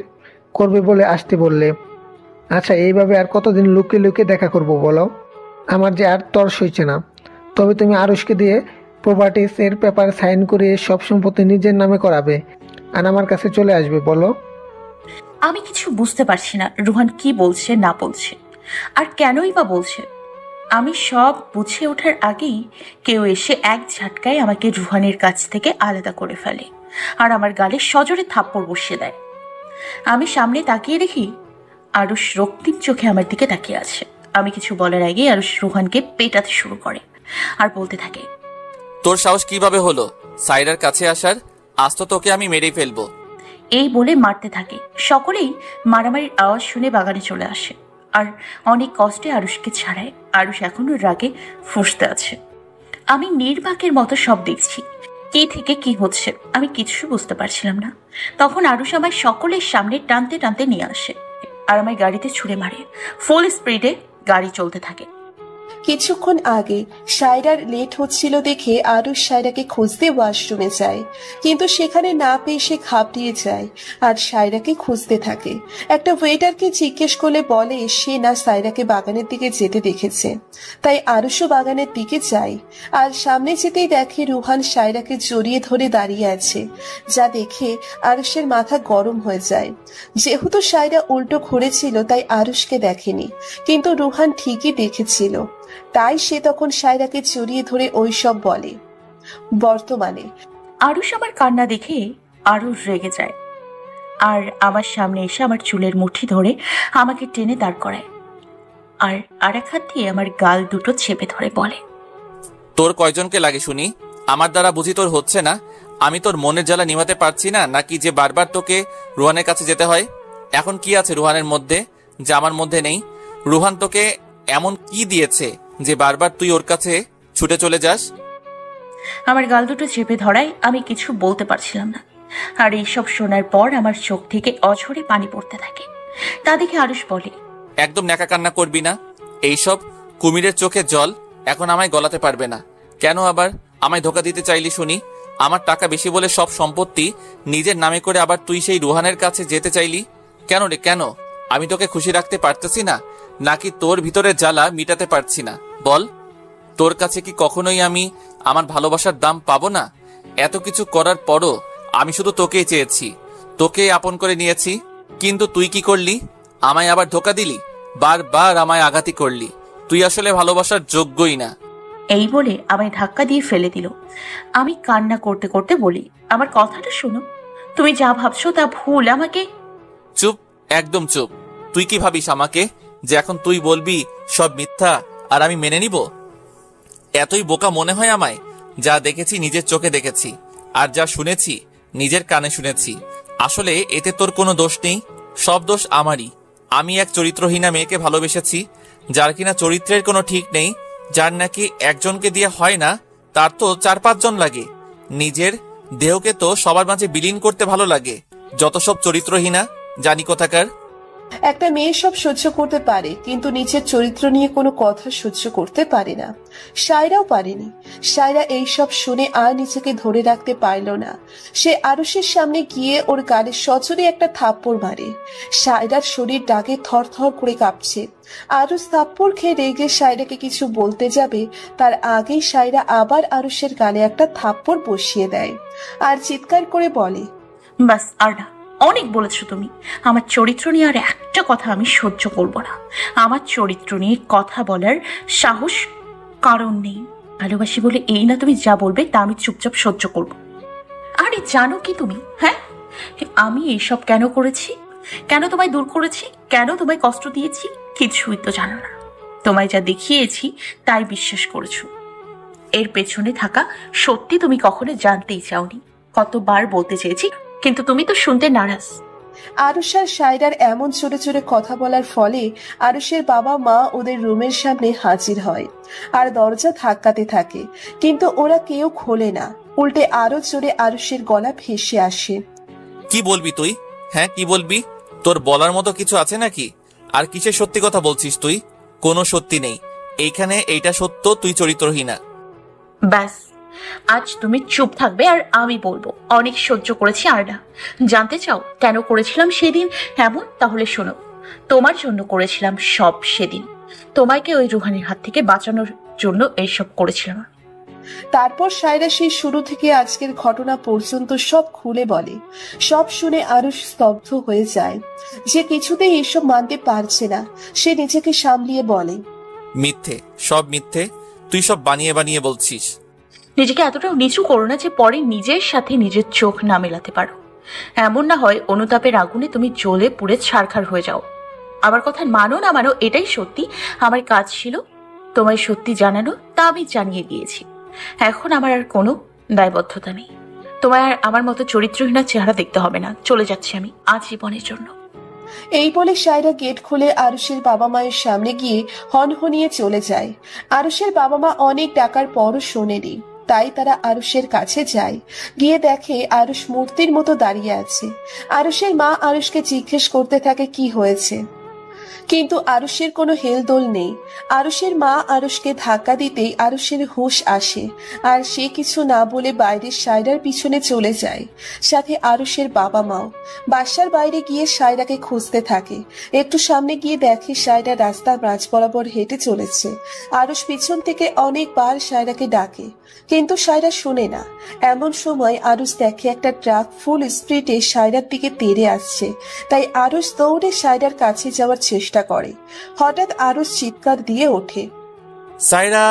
করবে বলে আসতে বললে। আচ্ছা, এইভাবে আর কতদিন লুকিয়ে লুকিয়ে দেখা করব বলো? আমার যে আর তর্স হয়েছে না। তবে তুমি আরুষকে দিয়ে প্রপার্টিস এর পেপার সাইন করে সব সম্পত্তি নিজের নামে করাবে আর আমার কাছে চলে আসবে বলো? আমি কিছু বুঝতে পারছি না রুহান কি বলছে না বলছে আর কেনই বা বলছে। আমি সব বুঝে ওঠার আগেই কেউ এসে এক ঝাটকায় আমাকে রুহানের কাছ থেকে আলাদা করে ফেলে আর আমার গালে সজোরে থাপ্পড় বসিয়ে দেয়। আমি সামনে তাকিয়ে দেখি আরুষ রক্তিম চোখে আমার দিকে তাকিয়ে আছে। আমি কিছু বলার আগে আরুষ রুহানকে পেটাতে শুরু করে আর বলতে থাকে, তোর সাহস কিভাবে হলো সাইরার কাছে আসার? আজ তো তোকে আমি মেরেই ফেলবো। এই বলে মারতে থাকে। সকলেই মারামারির আওয়াজ শুনে বাগানে চলে আসে আর অনেক কষ্টে আরুষকে ছাড়ায়। আরুষ এখনো রাগে ফুঁসতে আছে। আমি নির্বাকের মতো সব দেখছি। কি থেকে কি হচ্ছে আমি কিছু বুঝতে পারছিলাম না। তখন আরুষ আমায় সকলের সামনে টানতে টানতে নিয়ে আসে আর আমায় গাড়িতে ছুঁড়ে মারে। ফুল স্পিডে গাড়ি চলতে থাকে। কিছুক্ষণ আগে সায়রার লেট হচ্ছিল দেখে আরুষ সায়রাকে খুঁজতে ওয়াশরুমে যায়, কিন্তু সেখানে না পেয়ে সে ঘাবড়িয়ে যায় আর সায়রাকে খুঁজতে থাকে। একটা ওয়েটারকে জিজ্ঞেস করলে বলে সে না সায়রাকে বাগানের দিকে যেতে দেখেছে, তাই আরুষও বাগানের দিকে যায়। আর সামনে যেতেই দেখে রুহান সায়রাকে জড়িয়ে ধরে দাঁড়িয়ে আছে, যা দেখে আরুষের মাথা গরম হয়ে যায়। যেহেতু সায়রা উল্টো ঘুরেছিল তাই আরুষকে দেখেনি, কিন্তু রুহান ঠিকই দেখেছিল, তাই সে তখন সায়রাকে জড়িয়ে ধরে ওইসব বলে। বর্তমানে আরুষ আমার কান্না দেখে আরো রেগে যায় আর আমার সামনে এসে আমার চুলের মুঠি ধরে আমাকে টেনে দাঁড় করায় আর আরেক হাত দিয়ে আমার গাল দুটো চেপে ধরে বলে, তোর কয়জনকে লাগে শুনি? আমার দ্বারা বুঝি তোর হচ্ছে না? আমি তোর মনের জ্বালা নিভাতে পারছি না নাকি যে বারবার তোকে রুহানের কাছে যেতে হয়? এখন কি আছে রুহানের মধ্যে যা আমার মধ্যে নেই? রুহান তোকে এমন কি দিয়েছে যে বারবার তুই ওর কাছে ছুটে চলে যাস? আমার গাল দুটো চেপে ধরায় আমি কিছু বলতে পারছিলাম না। আর এইসব শোনার পর আমার চোখ থেকে অঝরে পানি পড়তে থাকে। তা দেখে আরুষ বলে, একদম ন্যাকা কান্না করবি না। এইসব কুমিরের চোখে জল এখন আমায় গলাতে পারবে না। কেন আবার আমায় ধোকা দিতে চাইলি শুনি? আমার টাকা বেশি বলে সব সম্পত্তি নিজের নামে করে আবার তুই সেই রুহানের কাছে যেতে চাইলি কেন রে? কেন? আমি তোকে খুশি রাখতে পারতেছি না নাকি তোর ভিতরের জ্বালা মিটাতে পারছি না? বল, তোর কাছে কি কখনোই আমি আমার ভালোবাসার দাম পাবো না? এত কিছু করার পরও আমি শুধু তোকেই চেয়েছি, তোকে আপন করে নিয়েছি, কিন্তু তুই কি করলি? আমায় আবার ধোকা দিলি, বারবার আমায় আঘাতই করলি। তুই আসলে ভালোবাসার যোগ্যই না। এই বলে আমায় ধাক্কা দিয়ে ফেলে দিল। আমি কান্না করতে করতে বলি, আমার কথাটা শোনো, তুমি যা ভাবছো তা ভুল। আমাকে চুপ, একদম চুপ। তুই কি ভাবিস আমাকে যে এখন তুই বলবি সব মিথ্যা আর আমি মেনে নিব? এতই বোকা মনে হয় আমায়? যা দেখেছি নিজের চোখে দেখেছি আর যা শুনেছি নিজের কানে শুনেছি। আসলে এতে তোর কোনো দোষ নেই, সব দোষ আমারই। আমি এক চরিত্রহীনা মেয়েকে ভালোবেসেছি যার কিনা চরিত্রের কোনো ঠিক নেই, যার নাকি একজনকে দিয়ে হয় না, তার তো 4-5 জন লাগে। নিজের দেহকে তো সবার মাঝে বিলীন করতে ভালো লাগে। যত সব চরিত্রহীনা জানি কোথাকার। একটা মেয়ে সব সহ্য করতে পারে, কিন্তু নিজের চরিত্র নিয়ে কোনো কথা সহ্য করতে পারে না। সায়রাও পারেনি। সায়রা এইসব শুনে আর নিজেকে ধরে রাখতে পারল না। সে আরুষের সামনে গিয়ে ওর গালে সজোরে একটা থাপ্পড় মারে। সায়রার শরীর ডাকে থরথর করে কাঁপছে। আরুষ থাপ্পড় খেয়ে রেগে সায়রাকে কিছু বলতে যাবে, তার আগেই সায়রা আবার আরুষের গালে একটা থাপ্পড় বসিয়ে দেয় আর চিৎকার করে বলে, বাস আর না, অনেক বলেছো তুমি। আমার চরিত্র নিয়ে আর একটা কথা আমি সহ্য করব না। আমার চরিত্র নিয়ে কথা বলার সাহস কারণ নেই। ভালোবাসি বলে এই না তুমি যা বলবে তা আমি চুপচাপ সহ্য করব। আরে জানো কি তুমি, হ্যাঁ, আমি এইসব কেন করেছি? কেন তোমায় দূর করেছি? কেন তোমায় কষ্ট দিয়েছি? কিছুই তো জানো না। তোমায় যা দেখিয়েছি তাই বিশ্বাস করেছো। এর পেছনে থাকা সত্যি তুমি কখনো জানতেই চাওনি। কতবার বলতে চেয়েছি, কিন্তু তুমি তো শুনতে নারাজ। আরুষ আর সায়রার এমন জোরে জোরে কথা বলার ফলে আরুষের বাবা মা ওদের রুমের সামনে হাজির হয় আর দরজা ধাক্কাতে থাকে, কিন্তু ওরা কেউ খোলে না। উল্টে আরো জোরে আরুষের গলা ভেসে আসে। কি বলবি তুই? হ্যাঁ, কি বলবি? তোর বলার মতো কিছু আছে নাকি? আর কিসের সত্যি কথা বলছিস তুই? কোনো সত্যি নেই এইখানে। এইটা সত্য, তুই চরিত্রহীনা। ব্যাস, আজ তুমি চুপ থাকবে আর আমি বলবো। অনেক সহ্য করেছি আর না। জানতে চাও কেন করেছিলাম সেদিন এমন? তাহলে শোনো। তোমার জন্য করেছিলাম সব সেদিন। তোমাকে ওই রুহানির হাত থেকে বাঁচানোর জন্য এইসব করেছিলাম। তারপর সায়রা সেই শুরু থেকে আজকের ঘটনা পর্যন্ত সব খুলে বলে। সব শুনে আরুষ স্তব্ধ হয়ে যায়। যে কিছুতেই এসব মানতে পারছে না, সে নিজেকে সামলিয়ে বলে, মিথ্যে, সব মিথ্যে। তুই সব বানিয়ে বানিয়ে বলছিস। নিজেকে এতটাও নিচু করো না যে পরে নিজের সাথে নিজের চোখ না মেলাতে পারো। এমন না হয় অনুতাপের আগুনে তুমি জ্বলে পুড়ে ছারখার হয়ে যাও। আমার কথা মানো না মানো, এটাই সত্যি। আমার কাজ ছিল তোমায় সত্যি জানানো, তা আমি জানিয়ে দিয়েছি। এখন আমার আর কোনো দায়বদ্ধতা নেই। তোমায় আর আমার মতো চরিত্রহীনা চেহারা দেখতে হবে না। চলে যাচ্ছি আমি আজীবনের জন্য। এই বলে সায়রা গেট খুলে আরুষের বাবা মায়ের সামনে গিয়ে হনহনিয়ে চলে যায়। আরুষের বাবা মা অনেক ডাকার পরও শোনেনি, তাই তারা আরুষের কাছে যায়। গিয়ে দেখে আরুষ মূর্তির মতো দাঁড়িয়ে আছে। আরুষের মা আরুষকে জিজ্ঞেস করতে থাকে কি হয়েছে, কিন্তু আরুষের কোনো হেলদোল নেই। আরুষের মা আরুষকে ধাক্কা দিতেই আরুষের হুঁশ আসে, আর সে কিছু না বলে বাইরের সায়রার পিছনে চলে যায়। সাথে আরুষের বাবা মাও। বাসার বাইরে গিয়ে সায়রাকে খুঁজতে থাকে। একটু সামনে গিয়ে দেখে সায়রা রাস্তার মাঝ বরাবর হেঁটে চলেছে। আরুষ পিছন থেকে অনেকবার সায়রাকে ডাকে, কিন্তু সায়রা শোনে না। এমন সময় আরুষ দেখে একটা ট্রাক ফুল স্পিডে সায়রার দিকে তেড়ে আসছে। তাই আরুষ দৌড়ে সায়রার কাছে যাওয়ার চেষ্টা করে। হঠাৎ আরুষ চিৎকার দিয়ে ওঠে, সায়রা!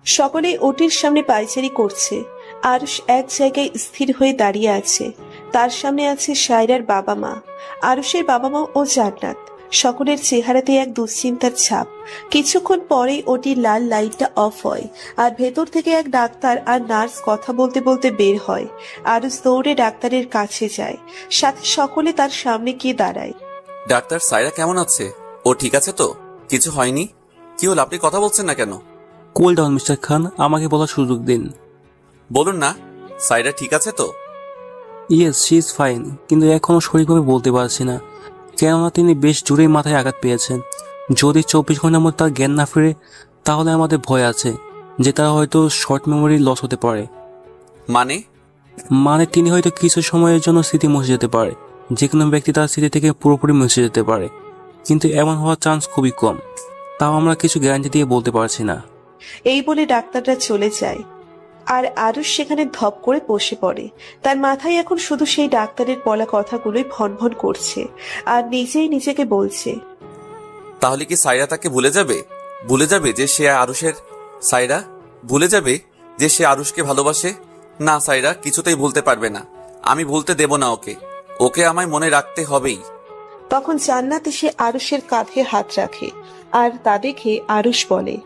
সকলেই ওটির সামনে পায়চারি করছে। আরুষ এক জায়গায় স্থির হয়ে দাঁড়িয়ে আছে। তার সামনে আছে সায়রার বাবা মা, আরুষের বাবা মা ও জান্নাত। সকলের চেহারাতে এক দুশ্চিন্তার ছাপ। কিছুক্ষণ পরেই ওটির লাল লাইটটা অফ হয়, আর ভেতর থেকে এক ডাক্তার আর নার্স কথা বলতে বলতে বের হয়। আরুষ দৌড়ে ডাক্তারের কাছে যায়, সাথে সকলে তার সামনে গিয়ে দাঁড়ায়। ডাক্তার, সায়রা কেমন আছে? ও ঠিক আছে তো? কিছু হয়নি? কি হল, আপনি কথা বলছেন না কেন? কুল ডাউন মিস্টার খান, আমাকে বলার সুযোগ দিন। বলুন না, সায়রা ঠিক আছে তো? ইয়েস, শি ইজ ফাইন, কিন্তু এখনো সঠিকভাবে বলতে পারছি না, কেননা তিনি বেশ জোরেই মাথায় আঘাত পেয়েছেন। যদি 24 ঘন্টার মধ্যে তার জ্ঞান না ফিরে, তাহলে আমাদের ভয় আছে যে তার হয়তো শর্ট মেমোরি লস হতে পারে। মানে তিনি হয়তো কিছু সময়ের জন্য স্মৃতি মুছে যেতে পারে। যে কোনো ব্যক্তি তার স্মৃতি থেকে পুরোপুরি মুছে যেতে পারে, কিন্তু এমন হওয়ার চান্স খুবই কম। তাও আমরা কিছু গ্যারান্টি দিয়ে বলতে পারছি না। এই বলে ডাক্তাররা চলে যায়, আর আরুষ সেখানে ধপ করে বসে পড়ে। তার মাথায় এখন শুধু সেই ডাক্তারের বলা কথাগুলোই ভনভন করছে, আর নিজেই নিজেকে বলছে, তাহলে কি সায়রা তাকে ভুলে যাবে? ভুলে যাবে যে সে আরুষের? সায়রা ভুলে যাবে যে সে আরুষকে ভালোবাসে? না, সায়রা কিছুতেই ভুলতে পারবে না। আমি ভুলতে দেব না ওকে। ওকে আমায় মনে রাখতে হবেই। তখন জান্নাত এসে আরুষের কাঁধে হাত রাখে, আর তা দেখে আরুষ বলে,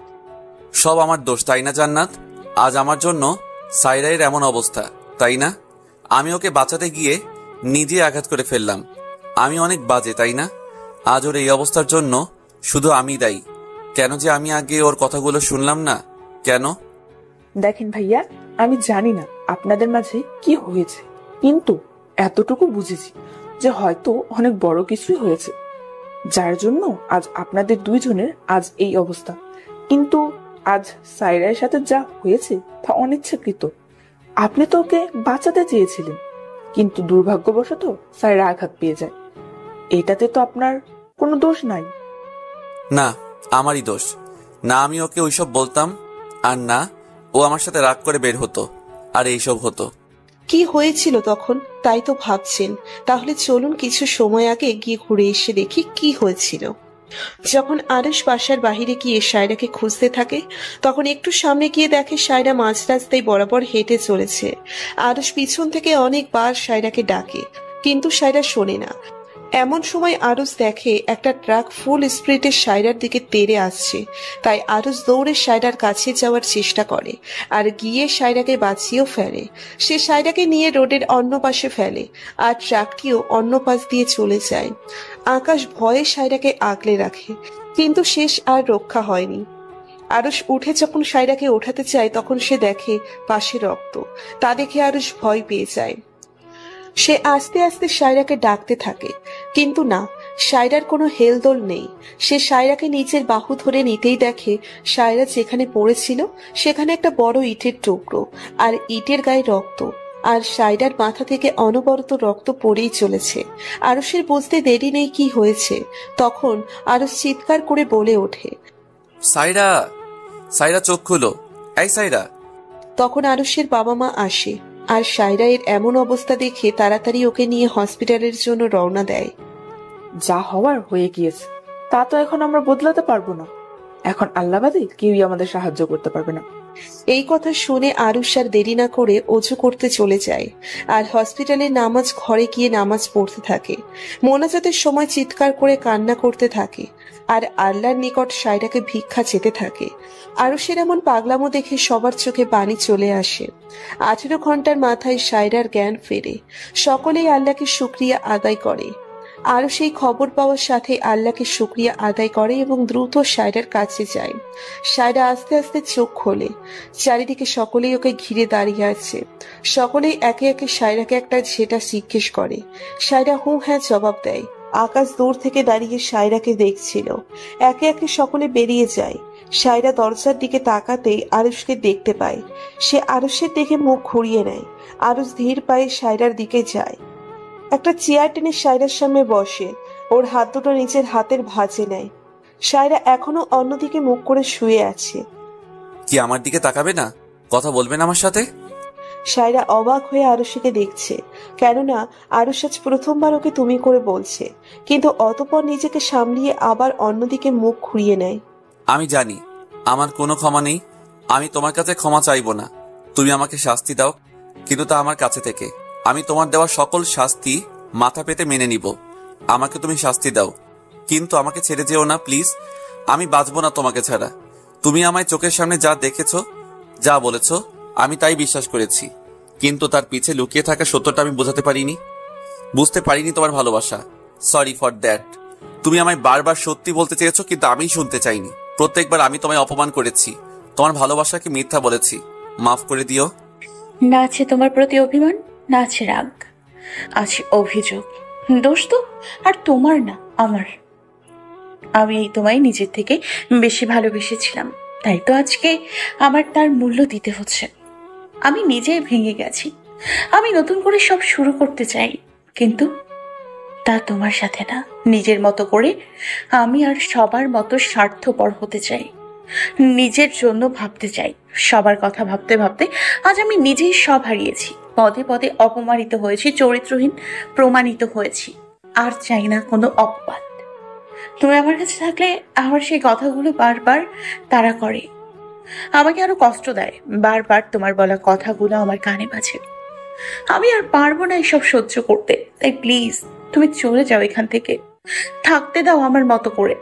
সব আমার দোষ, তাই না জান্নাত? আজ আমার জন্য সায়রার এমন অবস্থা, তাই না? আমি ওকে বাঁচাতে গিয়ে নিজে আঘাত করে ফেললাম। আমি অনেক বাজে, তাই না? আজ ওর এই অবস্থার জন্য শুধু আমি দায়ী। কেন যে আমি আগে ওর কথাগুলো শুনলাম না? কেন? দেখেন ভাইয়া, আমি জানি না আপনাদের মাঝে কি হয়েছে, কিন্তু এতটুকু বুঝেছি যে হয়তো অনেক বড় কিছুই হয়েছে, যার জন্য আজ আপনাদের দুইজনের আজ এই অবস্থা। কিন্তু আজ সায়রার সাথে যা হয়েছে তা অনিচ্ছাকৃত। আপনি তো ওকে বাঁচাতে চেয়েছিলেন, কিন্তু দুর্ভাগ্যবশত সায়রা আঘাত পেয়ে যায়। এটাতে তো আপনার কোনো দোষ নাই। না, আমারই দোষ। না আমি ওকে ওইসব বলতাম, আর না ও আমার সাথে রাগ করে বের হতো আর এইসব হতো। কি হয়েছিল তখন তাই তো ভাবছেন? তাহলে চলুন কিছু সময় আগে গিয়ে ঘুরে এসে দেখি কি হয়েছিল। যখন আরুষ বাসার বাহিরে গিয়ে সায়রাকে খুঁজতে থাকে, তখন একটু সামনে গিয়ে দেখে সায়রা মাঝ রাস্তায় বরাবর হেঁটে চলেছে। আরুষ পিছন থেকে অনেকবার সায়রাকে ডাকে, কিন্তু সায়রা শোনে না। এমন সময় আরুষ দেখে একটা ট্রাক ফুল স্পিডে সায়রার দিকে তেড়ে আসছে। তাই আরুষ দৌড়ে সায়রার কাছে যাওয়ার চেষ্টা করে আর গিয়ে সায়রাকে বাঁচিয়েও ফেলে। সে সায়রাকে নিয়ে রোডের অন্য পাশে ফেলে আর ট্রাকটিও অন্য পাশ দিয়ে চলে যায়। আকাশ ভয়ে সায়রাকে আগলে রাখে, কিন্তু শেষ আর রক্ষা হয়নি। আরুষ উঠে যখন সায়রাকে ওঠাতে চায় তখন সে দেখে পাশে রক্ত। তা দেখে আরুষ ভয় পেয়ে যায়। সে আস্তে আস্তে সায়রাকে ডাকতে থাকে, কিন্তু না, সায়রার কোনো হেলদোল নেই। সে সায়রাকে নিচের বাহু ধরে নিতেই দেখে সায়রা যেখানে পড়েছিল সেখানে একটা বড় ইটের টুকরো, আর ইটের গায়ে রক্ত, আর সায়রার মাথা থেকে অনবরত রক্ত পড়েই চলেছে। আরুষের বুঝতে দেরি নেই কি হয়েছে। তখন আরুষ চিৎকার করে বলে ওঠে, সাইরা, সাইরা চোখ খুলো, এই সাইরা। তখন আরুষের বাবা মা আসে আর সায়রা এর এমন অবস্থা দেখে তাড়াতাড়ি ওকে নিয়ে হসপিটালের জন্য রওনা দেয়। যা হওয়ার হয়ে গিয়েছে, তা তো এখন আমরা বদলাতে পারবো না। এখন আল্লাহ বাদে কেউই আমাদের সাহায্য করতে পারবে না। এই কথা শুনে আরুষ আর দেরি না করে অজু করতে চলে যায় আর হসপিটালে নামাজ ঘরে গিয়ে নামাজ পড়তে থাকে। মোনাজাতের সময় চিৎকার করে কান্না করতে থাকে আর আল্লাহর নিকট সায়রাকে ভিক্ষা চেতে থাকে। আরুষের এমন পাগলামো দেখে সবার চোখে পানি চলে আসে। 18 ঘন্টার মাথায় সায়রার জ্ঞান ফেরে। সকলেই আল্লাহকে শুকরিয়া আদায় করে। আরও সেই খবর পাওয়ার সাথে আল্লাহকে শুকরিয়া আদায় করে এবং দ্রুত সায়রার কাছে যায়। সায়রা আস্তে আস্তে চোখ খোলে। চারিদিকে সকলেই ওকে ঘিরে দাঁড়িয়ে আছে। সকলেই একে একে সায়রাকে একটা ঝেঁটা জিজ্ঞেস করে। সায়রা হু হ্যাঁ জবাব দেয়। আকাশ দূর থেকে দাঁড়িয়ে সায়রাকে দেখছিল। একে একে সকলে বেরিয়ে যায়। সায়রা দরজার দিকে তাকাতেই আরুষকে দেখতে পায়। সে আরুষের দেখে মুখ ঘুরিয়ে নেয়। আরুষ ধীর পায়ে সায়রার দিকে যায়। একটা চেয়ার টেনে সায়রার সামনে বসে। ওর হাত দুটো নিচের হাতের ভাঁজে নেয়। সায়রা এখনো অন্যদিকে মুখ করে শুয়ে আছে। কি আমার দিকে তাকাবে না? কথা বলবেন আমার সাথে? সায়রা অবাক হয়ে আরুষিকে দেখছে, কেননা আরুষ আজ প্রথমবার ওকে তুমি করে বলছে, কিন্তু অতঃপর নিজেকে সামলিয়ে আবার অন্যদিকে মুখ ঘুরিয়ে নেয়। আমি জানি আমার কোনো ক্ষমা নেই। আমি তোমার কাছে ক্ষমা চাইবো না। তুমি আমাকে শাস্তি দাও, কিন্তু তা আমার কাছে থেকে। আমি তোমার দেওয়া সকল শাস্তি মাথা পেতে মেনে নিব। আমাকে তুমি শাস্তি দাও, কিন্তু আমাকে ছেড়ে যেও না প্লিজ। আমি বাঁচবো না তোমাকে ছাড়া। তুমি আমায় চোখের সামনে যা দেখেছো, যা বলেছো, আমি তাই বিশ্বাস করেছি, কিন্তু তার পিছে লুকিয়ে থাকা সত্যটা আমি বোঝাতে পারিনি, বুঝতে পারিনি তোমার ভালোবাসা। Sorry for that. তুমি আমায় বারবার সত্যি বলতে চেয়েছো, কিন্তু আমি শুনতে চাইনি। প্রত্যেকবার আমি তোমায় অপমান করেছি, তোমার ভালোবাসাকে মিথ্যা বলেছি। মাফ করে দিও। না আছে তোমার প্রতি অভিমান, না আছে রাগ, আছে অভিযোগ। দোষ তো আর তোমার না, আমার। আমি এই তোমায় নিজের থেকে বেশি ভালোবেসেছিলাম, তাই তো আজকে আমার তার মূল্য দিতে হচ্ছে। আমি নিজেই ভেঙে গেছি। আমি নতুন করে সব শুরু করতে চাই, কিন্তু তা তোমার সাথে না। নিজের মতো করে আমি আর সবার মতো স্বার্থপর হতে চাই, নিজের জন্য ভাবতে চাই। সবার কথা ভাবতে ভাবতে আজ আমি নিজেই সব হারিয়েছি। পদে পদে অপমানিত হয়েছি, চরিত্রহীন প্রমাণিত হয়েছি। আর চাই না কোনো অপবাদ। তুমি আমার কাছে থাকলে আমার সেই কথাগুলো বারবার তাড়া করে, আমাকে আরো কষ্ট দেয়। বারবার তোমার বলা কথাগুলো আমার কানে বাজে। আমি আর পারবো না এসব সহ্য করতে। তাই প্লিজ তুমি চলে যাও এখান থেকে, থাকতে দাও আমার মতো করে।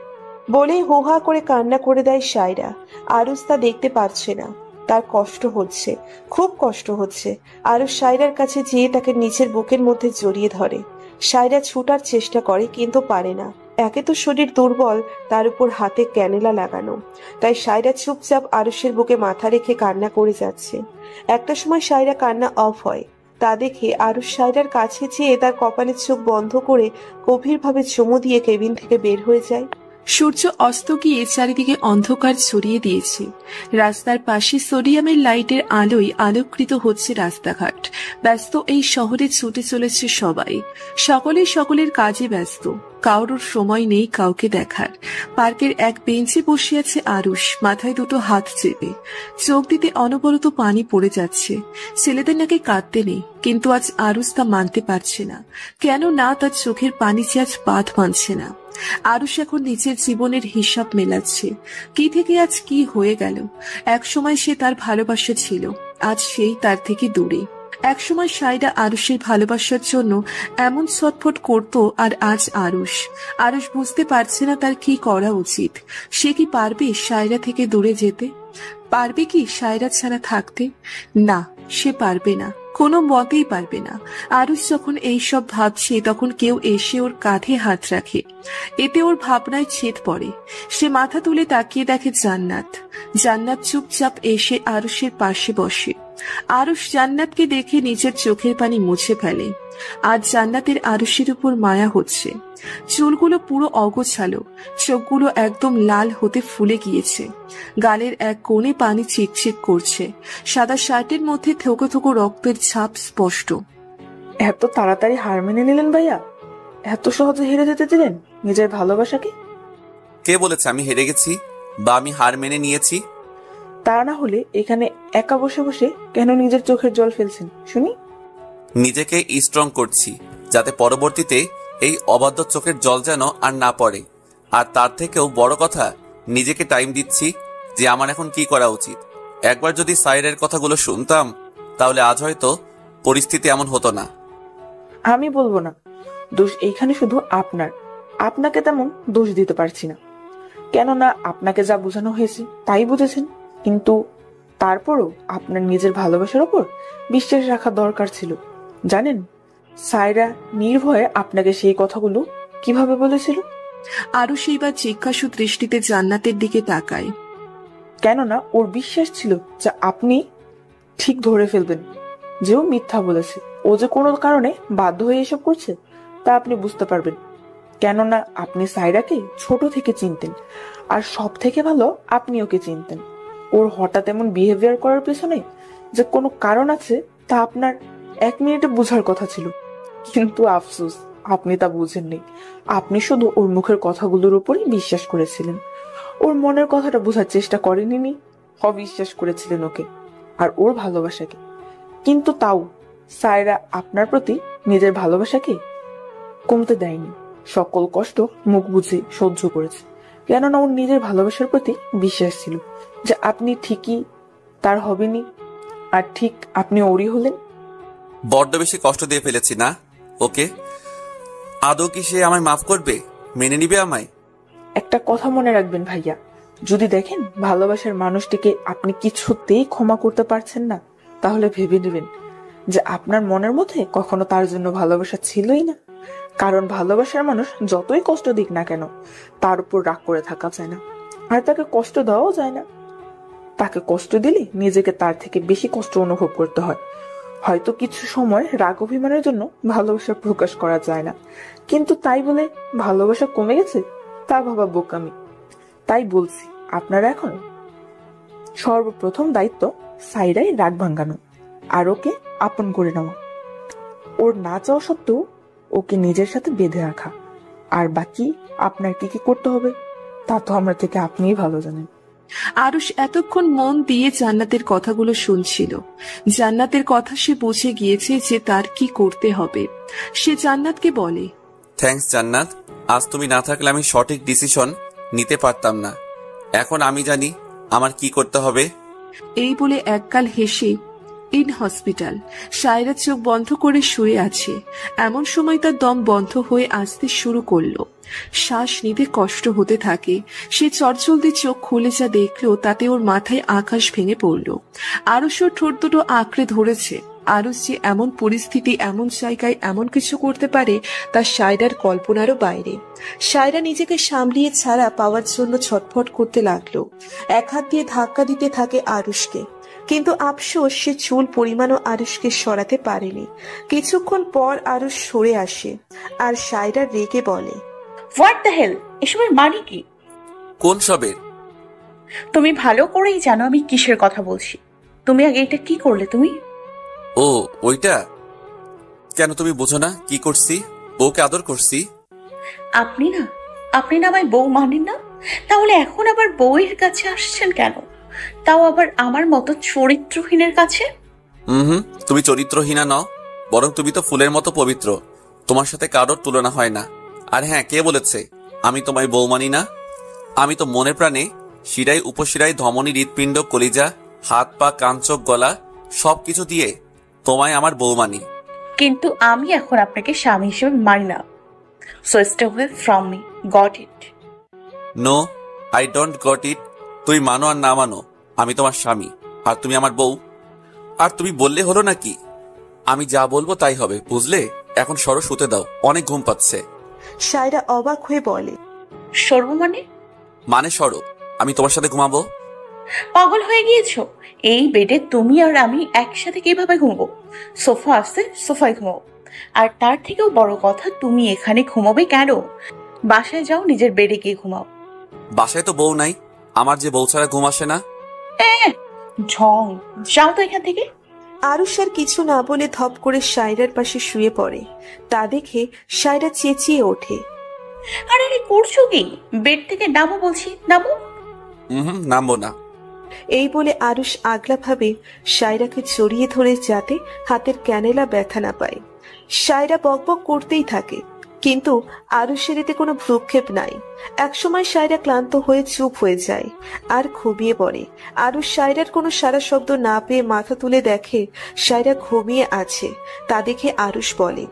বলেই হোহা করে কান্না করে দেয় সায়রা। আরুষ তা দেখতে পারছে না। তার কষ্ট হচ্ছে, খুব কষ্ট হচ্ছে। আরুষ সায়রার কাছে যেয়ে তাকে নিচের বুকের মধ্যে জড়িয়ে ধরে। সায়রা ছুটার চেষ্টা করে, কিন্তু পারে না। একে তো শরীর দুর্বল, তার উপর হাতে ক্যানেলা লাগানো। তাই সায়রা চুপচাপ আরুষের বুকে মাথা রেখে কান্না করে যাচ্ছে। একটা সময় সায়রা কান্না অফ হয়। তা দেখে আরুষ সায়রার কাছে যেয়ে তার কপালের চোখ বন্ধ করে গভীরভাবে চুমু দিয়ে কেবিন থেকে বের হয়ে যায়। সূর্য অস্ত গিয়ে চারিদিকে অন্ধকার ছড়িয়ে দিয়েছে। রাস্তার পাশে সোডিয়ামের লাইটের আলোয় আলোকৃত হচ্ছে রাস্তাঘাট। ব্যস্ত এই শহরে ছুটে চলেছে সবাই। সকলেই সকলের কাজে ব্যস্ত। কারোর সময় নেই কাউকে দেখার। পার্কের এক বেঞ্চে বসে আছে আরুষ, মাথায় দুটো হাত চেপে। চোখ দিতে অনবরত পানি পড়ে যাচ্ছে। ছেলেদের নাকি কাঁদতে নেই, কিন্তু আজ আরুষ তা মানতে পারছে না। কেন না, তার চোখের পানি যে আজ বাঁধ মানছে না। আরুষ এখন নিজের জীবনের হিসাব মেলাচ্ছে। কি থেকে আজ কি হয়ে গেল। এক সময় সে তার ভালোবাসা ছিল, আজ সেই তার থেকে দূরে। একসময় সাইরা আরুষের ভালোবাসার জন্য এমন ছটফট করত, আর আজ আরুষ বুঝতে পারছে না তার কি করা উচিত। সে কি পারবে সায়রা থেকে দূরে যেতে? পারবে কি সায়রা ছাড়া থাকতে? না, সে পারবে না, কোনো মতেই পারবে না। আরুষ যখন এইসব ভাবছে তখন কেউ এসে ওর কাঁধে হাত রাখে। এতে ওর ভাবনায় ছেদ পড়ে। সে মাথা তুলে তাকিয়ে দেখে জান্নাত চুপচাপ এসে আরুষের পাশে বসে। আরুষ জান্নাতকে দেখে নিজের চোখের পানি মুছে ফেলে। আজ জান্নাতের আরুষের উপর মায়া হচ্ছে। চুলগুলো পুরো অগোছালো, চোখগুলো একদম লাল হতে ফুলে গিয়েছে, গালের এক কোণে পানি চিকচিক করছে, সাদা শার্টের মধ্যে থোকো থোকো রক্তের ছাপ স্পষ্ট। এত তাড়াতাড়ি হার মেনে নিলেন ভাইয়া? এত সহজে হেরে যেতে দিলেন নিজের ভালোবাসাকে? কে বলেছে আমি হেরে গেছি বা আমি হার মেনে নিয়েছি? তা না হলে এখানে একা বসে বসে কেন নিজের চোখের জল ফেলছেন শুনি? নিজেকে স্ট্রং করছি যাতে পরবর্তীতে এই অবাধ্য চোখের জল যেন আর না পড়ে। আর তার থেকেও বড় কথা, নিজেকে টাইম দিচ্ছি যে আমার এখন কি করা উচিত। একবার যদি সাইরের কথাগুলো শুনতাম তাহলে আজ হয়তো পরিস্থিতি এমন হতো না। আমি বলবো না, দোষ এইখানে শুধু আপনার। আপনাকে তেমন দোষ দিতে পারছি না, কেননা আপনাকে যা বোঝানো হয়েছে তাই বুঝেছেন। কিন্তু তারপরও আপনার নিজের ভালোবাসার উপর বিশ্বাস রাখা দরকার ছিল। জানেন সায়রা নির্ভয়ে আপনাকে সেই কথাগুলো কিভাবে বলেছিল? আরুষ এইবার জিজ্ঞাসু দৃষ্টিতে জান্নাতের দিকে তাকায়। কেননা ওর বিশ্বাস ছিল যে আপনি ঠিক ধরে ফেলবেন যে ও মিথ্যা বলেছে। ও যে কোনো কারণে বাধ্য হয়ে এসব করছে তা আপনি বুঝতে পারবেন, কেননা আপনি সায়রাকে ছোট থেকে চিনতেন, আর সব থেকে ভালো আপনি ওকে চিনতেন। ওর হঠাৎ এমন বিহেভিয়ার করার পেছনে যে কোনো কারণ আছে তা আপনার 1 মিনিটে বোঝার কথা ছিল, কিন্তু আফসোস আপনি তা বুঝেননি। আপনি শুধু ওর মুখের কথাগুলোর উপরই বিশ্বাস করেছিলেন, ওর মনের কথাটা বোঝার চেষ্টা করেননি, অবিশ্বাস করেছিলেন ওকে আর ওর ভালোবাসাকে। কিন্তু তাও সায়রা আপনার প্রতি নিজের ভালোবাসাকে কমতে দেয়নি, সকল কষ্ট মুখ বুঝে সহ্য করেছে, কেননা ওর নিজের ভালোবাসার প্রতি বিশ্বাস ছিল যে আপনি ঠিকই তার হবেনি, আর ঠিক আপনি ওরই হলেন। বড্ড বেশি কষ্ট দিয়ে ফেলেছি না ওকে? আদৌ কি সে আমায় মাফ করবে, মেনে নিবে আমায়? একটা কথা মনে রাখবেন ভাইয়া, যদি দেখেন ভালোবাসার মানুষটিকে আপনি কিছুতেই ক্ষমা করতে পারছেন না, তাহলে ভেবে নেবেন যে আপনার মনের মধ্যে কখনো তার জন্য ভালোবাসা ছিলই না। কারণ ভালোবাসার মানুষ যতই কষ্ট দিক না কেন তার উপর রাগ করে থাকা যায় না, আর তাকে কষ্ট দেওয়াও যায় না। তাকে কষ্ট দিলে নিজেকে তার থেকে বেশি কষ্ট অনুভব করতে হয়। হয়তো কিছু সময় রাগ অভিমানের জন্য ভালোবাসা প্রকাশ করা যায় না, কিন্তু তাই বলে ভালোবাসা কমে গেছে তা ভাবা বোকামি। তাই বলছি, আপনারা এখন সর্বপ্রথম দায়িত্ব সাইরাই রাগ ভাঙানো আর ওকে আপন করে নেওয়া, ওর না চাওয়া সত্ত্বেও ওকে নিজের সাথে বেঁধে রাখা। আর বাকি আপনার কি কি করতে হবে তা তো আমার থেকে আপনিই ভালো জানেন। আরুষ এতক্ষণ মন দিয়ে জান্নাতের কথাগুলো শুনছিল। জান্নাতের কথা সে বুঝে গিয়েছে যে তার কি করতে হবে। সে জান্নাতকে বলে, থ্যাঙ্কস জান্নাত, আজ তুমি না থাকলে আমি সঠিক ডিসিশন নিতে পারতাম না। এখন আমি জানি আমার কি করতে হবে। এই বলে একগাল হেসে ইন হসপিটাল। সায়রা চোখ বন্ধ করে শুয়ে আছে। এমন সময় তার দম বন্ধ হয়ে আসতে শুরু করলো, শ্বাস নিতে কষ্ট হতে থাকে। সে চটজলদি চোখ খুলে যা দেখলো তাতে ওর মাথায় আকাশ ভেঙে পড়লো। আরুষ ওর ঠোঁট দুটো আঁকড়ে ধরেছে। আরুষ যে এমন পরিস্থিতি, এমন জায়গায় এমন কিছু করতে পারে তা সায়রার কল্পনারও বাইরে। সায়রা নিজেকে সামলিয়ে ছাড়া পাওয়ার জন্য ছটফট করতে লাগলো। এক হাত দিয়ে ধাক্কা দিতে থাকে আরুষকে, কিন্তু আফসোস সে চুল পরিমাণও আরুষকে সরাতে পারেনি। কিছুক্ষণ পর আরুষ সরে আসে আর সায়রা রেগে বলে, হোয়াট দ্য হেল, এসবের মানে কি? কোন সবের? তুমি ভালো করেই জানো আমি কিসের কথা বলছি। তুমি আগে এটা কি করলে? তুমি ও ওইটা কেন তুমি বোঝো না কি করছি? বউকে আদর করছি। আপনি না আমায় বউ মানেন না, তাহলে এখন আবার বউয়ের কাছে আসছেন কেন? তাও আবার আমার মতো চরিত্রহীনের কাছে। তুমি চরিত্রহীনা নও, বরং তুমি তো ফুলের মতো পবিত্র। তোমার সাথে কারোর তুলনা হয় না। আর হ্যাঁ, কে বলেছে আমি তোমায় বউ মানি না? আমি তো মনে প্রাণে শিরায় উপশিরায় ধমনী হৃৎপিণ্ড কলিজা হাত পা কান চোখ গলা সবকিছু দিয়ে তোমায় আমার বউ মানি। কিন্তু আমি এখন আপনাকে স্বামী হিসেবে মানি না। So stay away from me, got it? No, I don't got it. তুই মানো আর না মানো, আমি তোমার স্বামী আর তুমি আমার বউ। আর তুমি বললে হলো নাকি? আমি যা বলবো তাই হবে, বুঝলে? এখন সরো, শুতে দাও, অনেক ঘুম পাচ্ছে। সায়রা অবাক হয়ে বলে, সর্ব মানে? মানে সরো, আমি তোমার সাথে ঘুমাবো। পাগল হয়ে গিয়েছো? এই বেডে তুমি আর আমি একসাথে কিভাবে ঘুমাবো? সোফা আছে, সোফায় ঘুমাও। আর তার থেকেও বড় কথা, তুমি এখানে ঘুমাবে কেন? বাসায় যাও, নিজের বেডে গিয়ে ঘুমাও। বাসায় তো বউ নাই, আমার যে বউ ছাড়া ঘুম আসে না। ঝং, যাও তো এখান থেকে। আরুষ আর কিছু না বলে ধপ করে সায়রার পাশে শুয়ে পড়ে। তা দেখে সায়রা চেঁচিয়ে ওঠে, আরে আরে করছো কি? বেড থেকে নামো বলছি, নামো। নামবো না। এই বলে আরুষ আগলাভাবে সায়রাকে জড়িয়ে ধরে যাতে হাতের ক্যানেলা ব্যথা না পায়। সায়রা বকবক করতেই থাকে, কিন্তু আরুষের এতে কোনো ভ্রুক্ষেপ নাই। একসময় সায়রা ক্লান্ত হয়ে চুপ হয়ে যায় আর ঘুমিয়ে পড়ে। আরুষ সায়রার কোনো সারা শব্দ না পেয়ে মাথা তুলে দেখে সায়রা ঘুমিয়ে আছে। তা দেখে আরুষ বলে,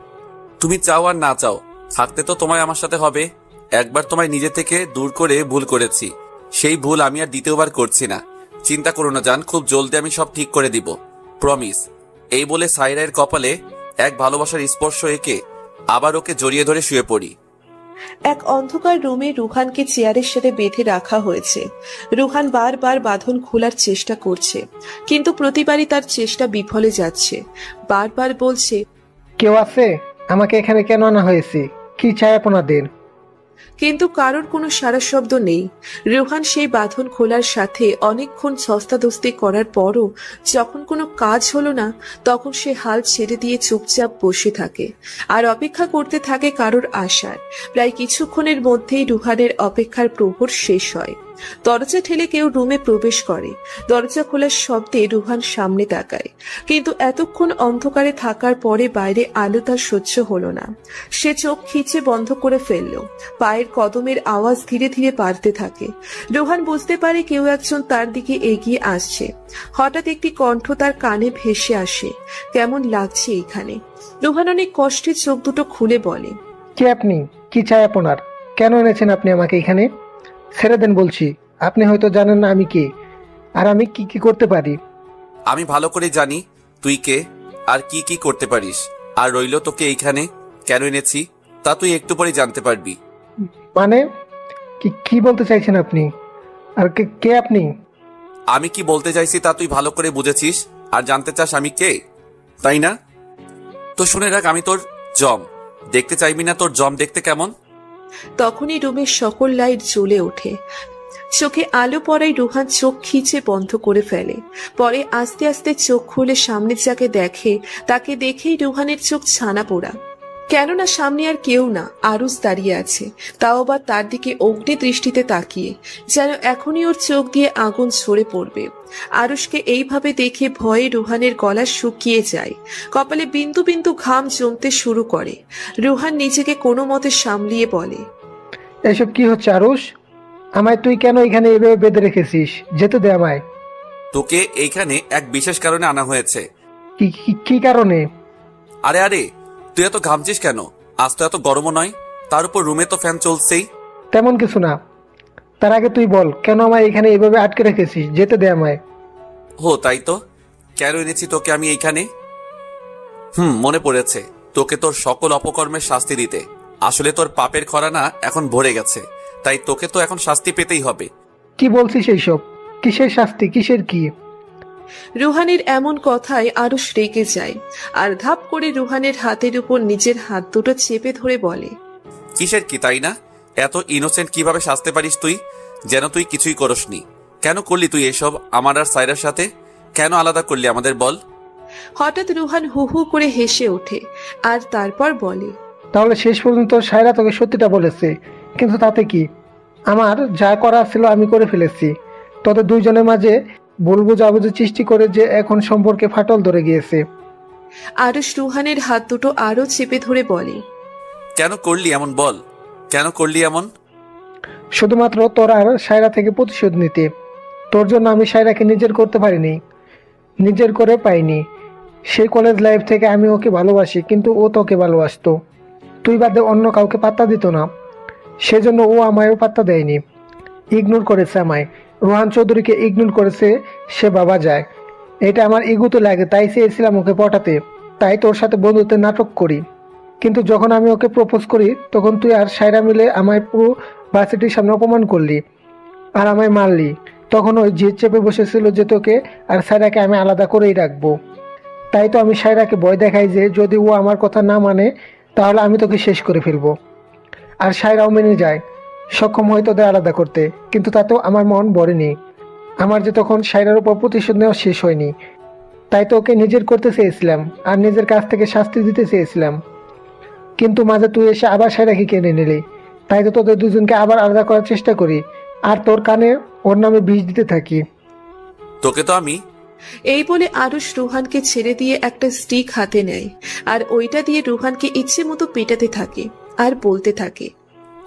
তুমি চাও আর না চাও, থাকতে তো তোমায় আমার সাথে হবে। একবার তোমায় নিজে থেকে দূর করে ভুল করেছি, সেই ভুল আমি আর দ্বিতীয়বার করছি না। চিন্তা করো না জান, খুব জলদি আমি সব ঠিক করে দিব, প্রমিস। এই বলে সায়রার কপালে এক ভালোবাসার স্পর্শ এঁকে আবার ওকে জড়িয়ে ধরে শুয়ে পড়ি। এক অন্ধকার রুমে রুহানকে চেয়ারের সাথে বেঁধে রাখা হয়েছে। রুহান বারবার বাঁধন খোলার চেষ্টা করছে, কিন্তু প্রতিবারই তার চেষ্টা বিফলে যাচ্ছে। বারবার বলছে, কেউ আছে? আমাকে এখানে কেন আনা হয়েছে? কি চাই আপনাদের? কিন্তু কারোর কোনো সারা শব্দ নেই। রুহান সেই বাঁধন খোলার সাথে অনেকক্ষণ ধস্তাধস্তি করার পরও যখন কোনো কাজ হলো না, তখন সে হাল ছেড়ে দিয়ে চুপচাপ বসে থাকে আর অপেক্ষা করতে থাকে কারোর আশার। প্রায় কিছুক্ষণের মধ্যেই রুহানের অপেক্ষার প্রহর শেষ হয়। দরজা ঠেলে কেউ রুমে প্রবেশ করে। দরজা খোলার শব্দে রুহান সামনে তাকায়, কিন্তু এতক্ষণ অন্ধকারে থাকার পরে বাইরে আলো তার সহ্য হলো না। সে চোখ খিচে বন্ধ করে ফেলল। পায়ের কদমের আওয়াজ ধীরে ধীরে বাড়তে থাকে। রুহান বুঝতে পারে কেউ একজন তার দিকে এগিয়ে আসছে। হঠাৎ একটি কণ্ঠ তার কানে ভেসে আসে, কেমন লাগছে এখানে। রুহান অনেক কষ্টে চোখ দুটো খুলে বলে, কে আপনি? কি চাই আপনার? কেন এনেছেন আপনি আমাকে এখানে? ছেড়ে দেন বলছি। আপনি হয়তো জানেন না আমি কে আর আমি কি কি করতে পারি। আমি ভালো করে জানি তুই কে আর কি কি করতে পারিস। আর রইল, তোকে এইখানে কেন এনেছি তা তুই একটু পরে জানতে পারবি। মানে কি কি বলতে চাইছেন আপনি? আর কে আপনি? আমি কি বলতে চাইছি তা তুই ভালো করে বুঝেছিস আর জানতে চাস আমি কে, তাই না? তো শুনে রাখ, আমি তোর জম। দেখতে চাইবি না তোর জম দেখতে কেমন? তখনই রুমের সকল লাইট জ্বলে ওঠে। চোখে আলো পড়ায় রুহান চোখ খিচে বন্ধ করে ফেলে। পরে আস্তে আস্তে চোখ খুলে সামনে যাকে দেখে, তাকে দেখেই রুহানের চোখ ছানা পোড়া। কেননা সামনে আর কেউ না, আরুষ দাঁড়িয়ে আছে, তাও আবার তার দিকে অগ্নি দৃষ্টিতে তাকিয়ে, যেন এখনই ওর চোখ দিয়ে আগুন ঝরে পড়বে। আরুষকে এইভাবে দেখে ভয়ে রুহানের গলা শুকিয়ে যায়, কপালে বিন্দু বিন্দু ঘাম জমতে শুরু করে। রুহান নিজেকে কোনো মতে সামলিয়ে বলে, এসব কি হচ্ছে আরুষ? আমায় তুই কেন এখানে এভাবে বেঁধে রেখেছিস? যেতে দে আমায়। তোকে এইখানে এক বিশেষ কারণে আনা হয়েছে। কি কারণে? আরে আরে, তুই এত ঘামছিস কেন? আজ তো এত গরমও নয়, তার উপর রুমে তো ফ্যান চলছেই। তেমন কিছু না, তার আগে তুই বল কেন আমায় এখানে এভাবে আটকে রেখেছিস? যেতে দে আমায়। হো তাই তো, কেন এনেছি তোকে আমি এইখানে? মনে পড়েছে, তোকে তোর সকল অপকর্মের শাস্তি দিতে। আসলে তোর পাপের খরানা এখন ভরে গেছে, তাই তোকে তো এখন শাস্তি পেতেই হবে। কি বলছিস এইসব? কিসের শাস্তি? কিসের কি? রুহানের এমন কথায় আরুষ রেগে যায় আর ধাপ করে রুহানের হাতের উপর নিজের হাত দুটো চেপে ধরে বলে, কিসের কি, তাই না? এত ইনোসেন্ট কিভাবে সাজতে পারিস তুই, যেন তুই কিছুই করসনি? কেন করলি তুই এসব আমার আর সাইরার সাথে? কেন আলাদা করলি আমাদের, বল? হঠাৎ রুহান হু হু করে হেসে ওঠে আর তারপর বলে, তাহলে শেষ পর্যন্ত সায়রা তোকে সত্যিটা বলেছে, কিন্তু তাতে কি? আমার যা করার ছিল আমি করে ফেলেছি। তোদের দুইজনের মাঝে ভুল বুঝাবুঝি সৃষ্টি করে যে এখন সম্পর্কে ফাটল ধরে গিয়েছে। আরুষ রুহানের হাত দুটো আরো চেপে ধরে বলে, কেন করলি এমন, বল? কেন করলি এমন? শুধুমাত্র তোর আর সায়রা থেকে প্রতিশোধ নিতে। তোর জন্য আমি সায়রাকে নিজের করতে পারিনি, নিজের করে পাইনি। সেই কলেজ লাইফ থেকে আমি ওকে ভালোবাসি, কিন্তু ও তোকে ভালোবাসতো। তুই বাদে অন্য কাউকে পাত্তা দিত না, সেজন্য ও আমায়ও পাত্তা দেয়নি, ইগনোর করেছে আমায়। রোহান চৌধুরীকে ইগনোর করেছে সে বাবা যায়। এটা আমার ইগুতে লাগে, তাই চেয়েছিলাম ওকে পটাতে, তাই তোর সাথে বন্ধুত্বের নাটক করি। কিন্তু যখন আমি ওকে প্রপোজ করি তখন তুই আর সায়রা মিলে আমায় পুরো ভার্সিটির সামনে অপমান করলি আর আমায় মারলি। তখন ওই জিদ চেপে বসেছিল যে তোকে আর সায়রাকে আমি আলাদা করেই রাখবো। তাই তো আমি সায়রাকে ভয় দেখাই যে যদি ও আমার কথা না মানে তাহলে আমি তোকে শেষ করে ফেলবো। আর সায়রাও মেনে যায়, সক্ষম হয় তোদের আলাদা করতে। কিন্তু তাতেও আমার মন ভরেনি। আমার যে তখন সায়রার উপর প্রতিশোধ নেওয়া শেষ হয়নি, তাই তো ওকে নিজের করতে চেয়েছিলাম আর নিজের কাছ থেকে শাস্তি দিতে চেয়েছিলাম। কিন্তু মাঝে তুই এসে আবার সায়রাকে কেড়ে নিলি, তাই তো তোদের দুজনকে আবার আলাদা করার চেষ্টা করি আর তোর কানে ওর নামে বিষ দিতে থাকি। তোকে তো আমি। এই বলে আরুষ রুহানকে ছেড়ে দিয়ে একটা স্টিক হাতে নেয় আর ওইটা দিয়ে রুহানকে ইচ্ছে মতো পেটাতে থাকে আর বলতে থাকে,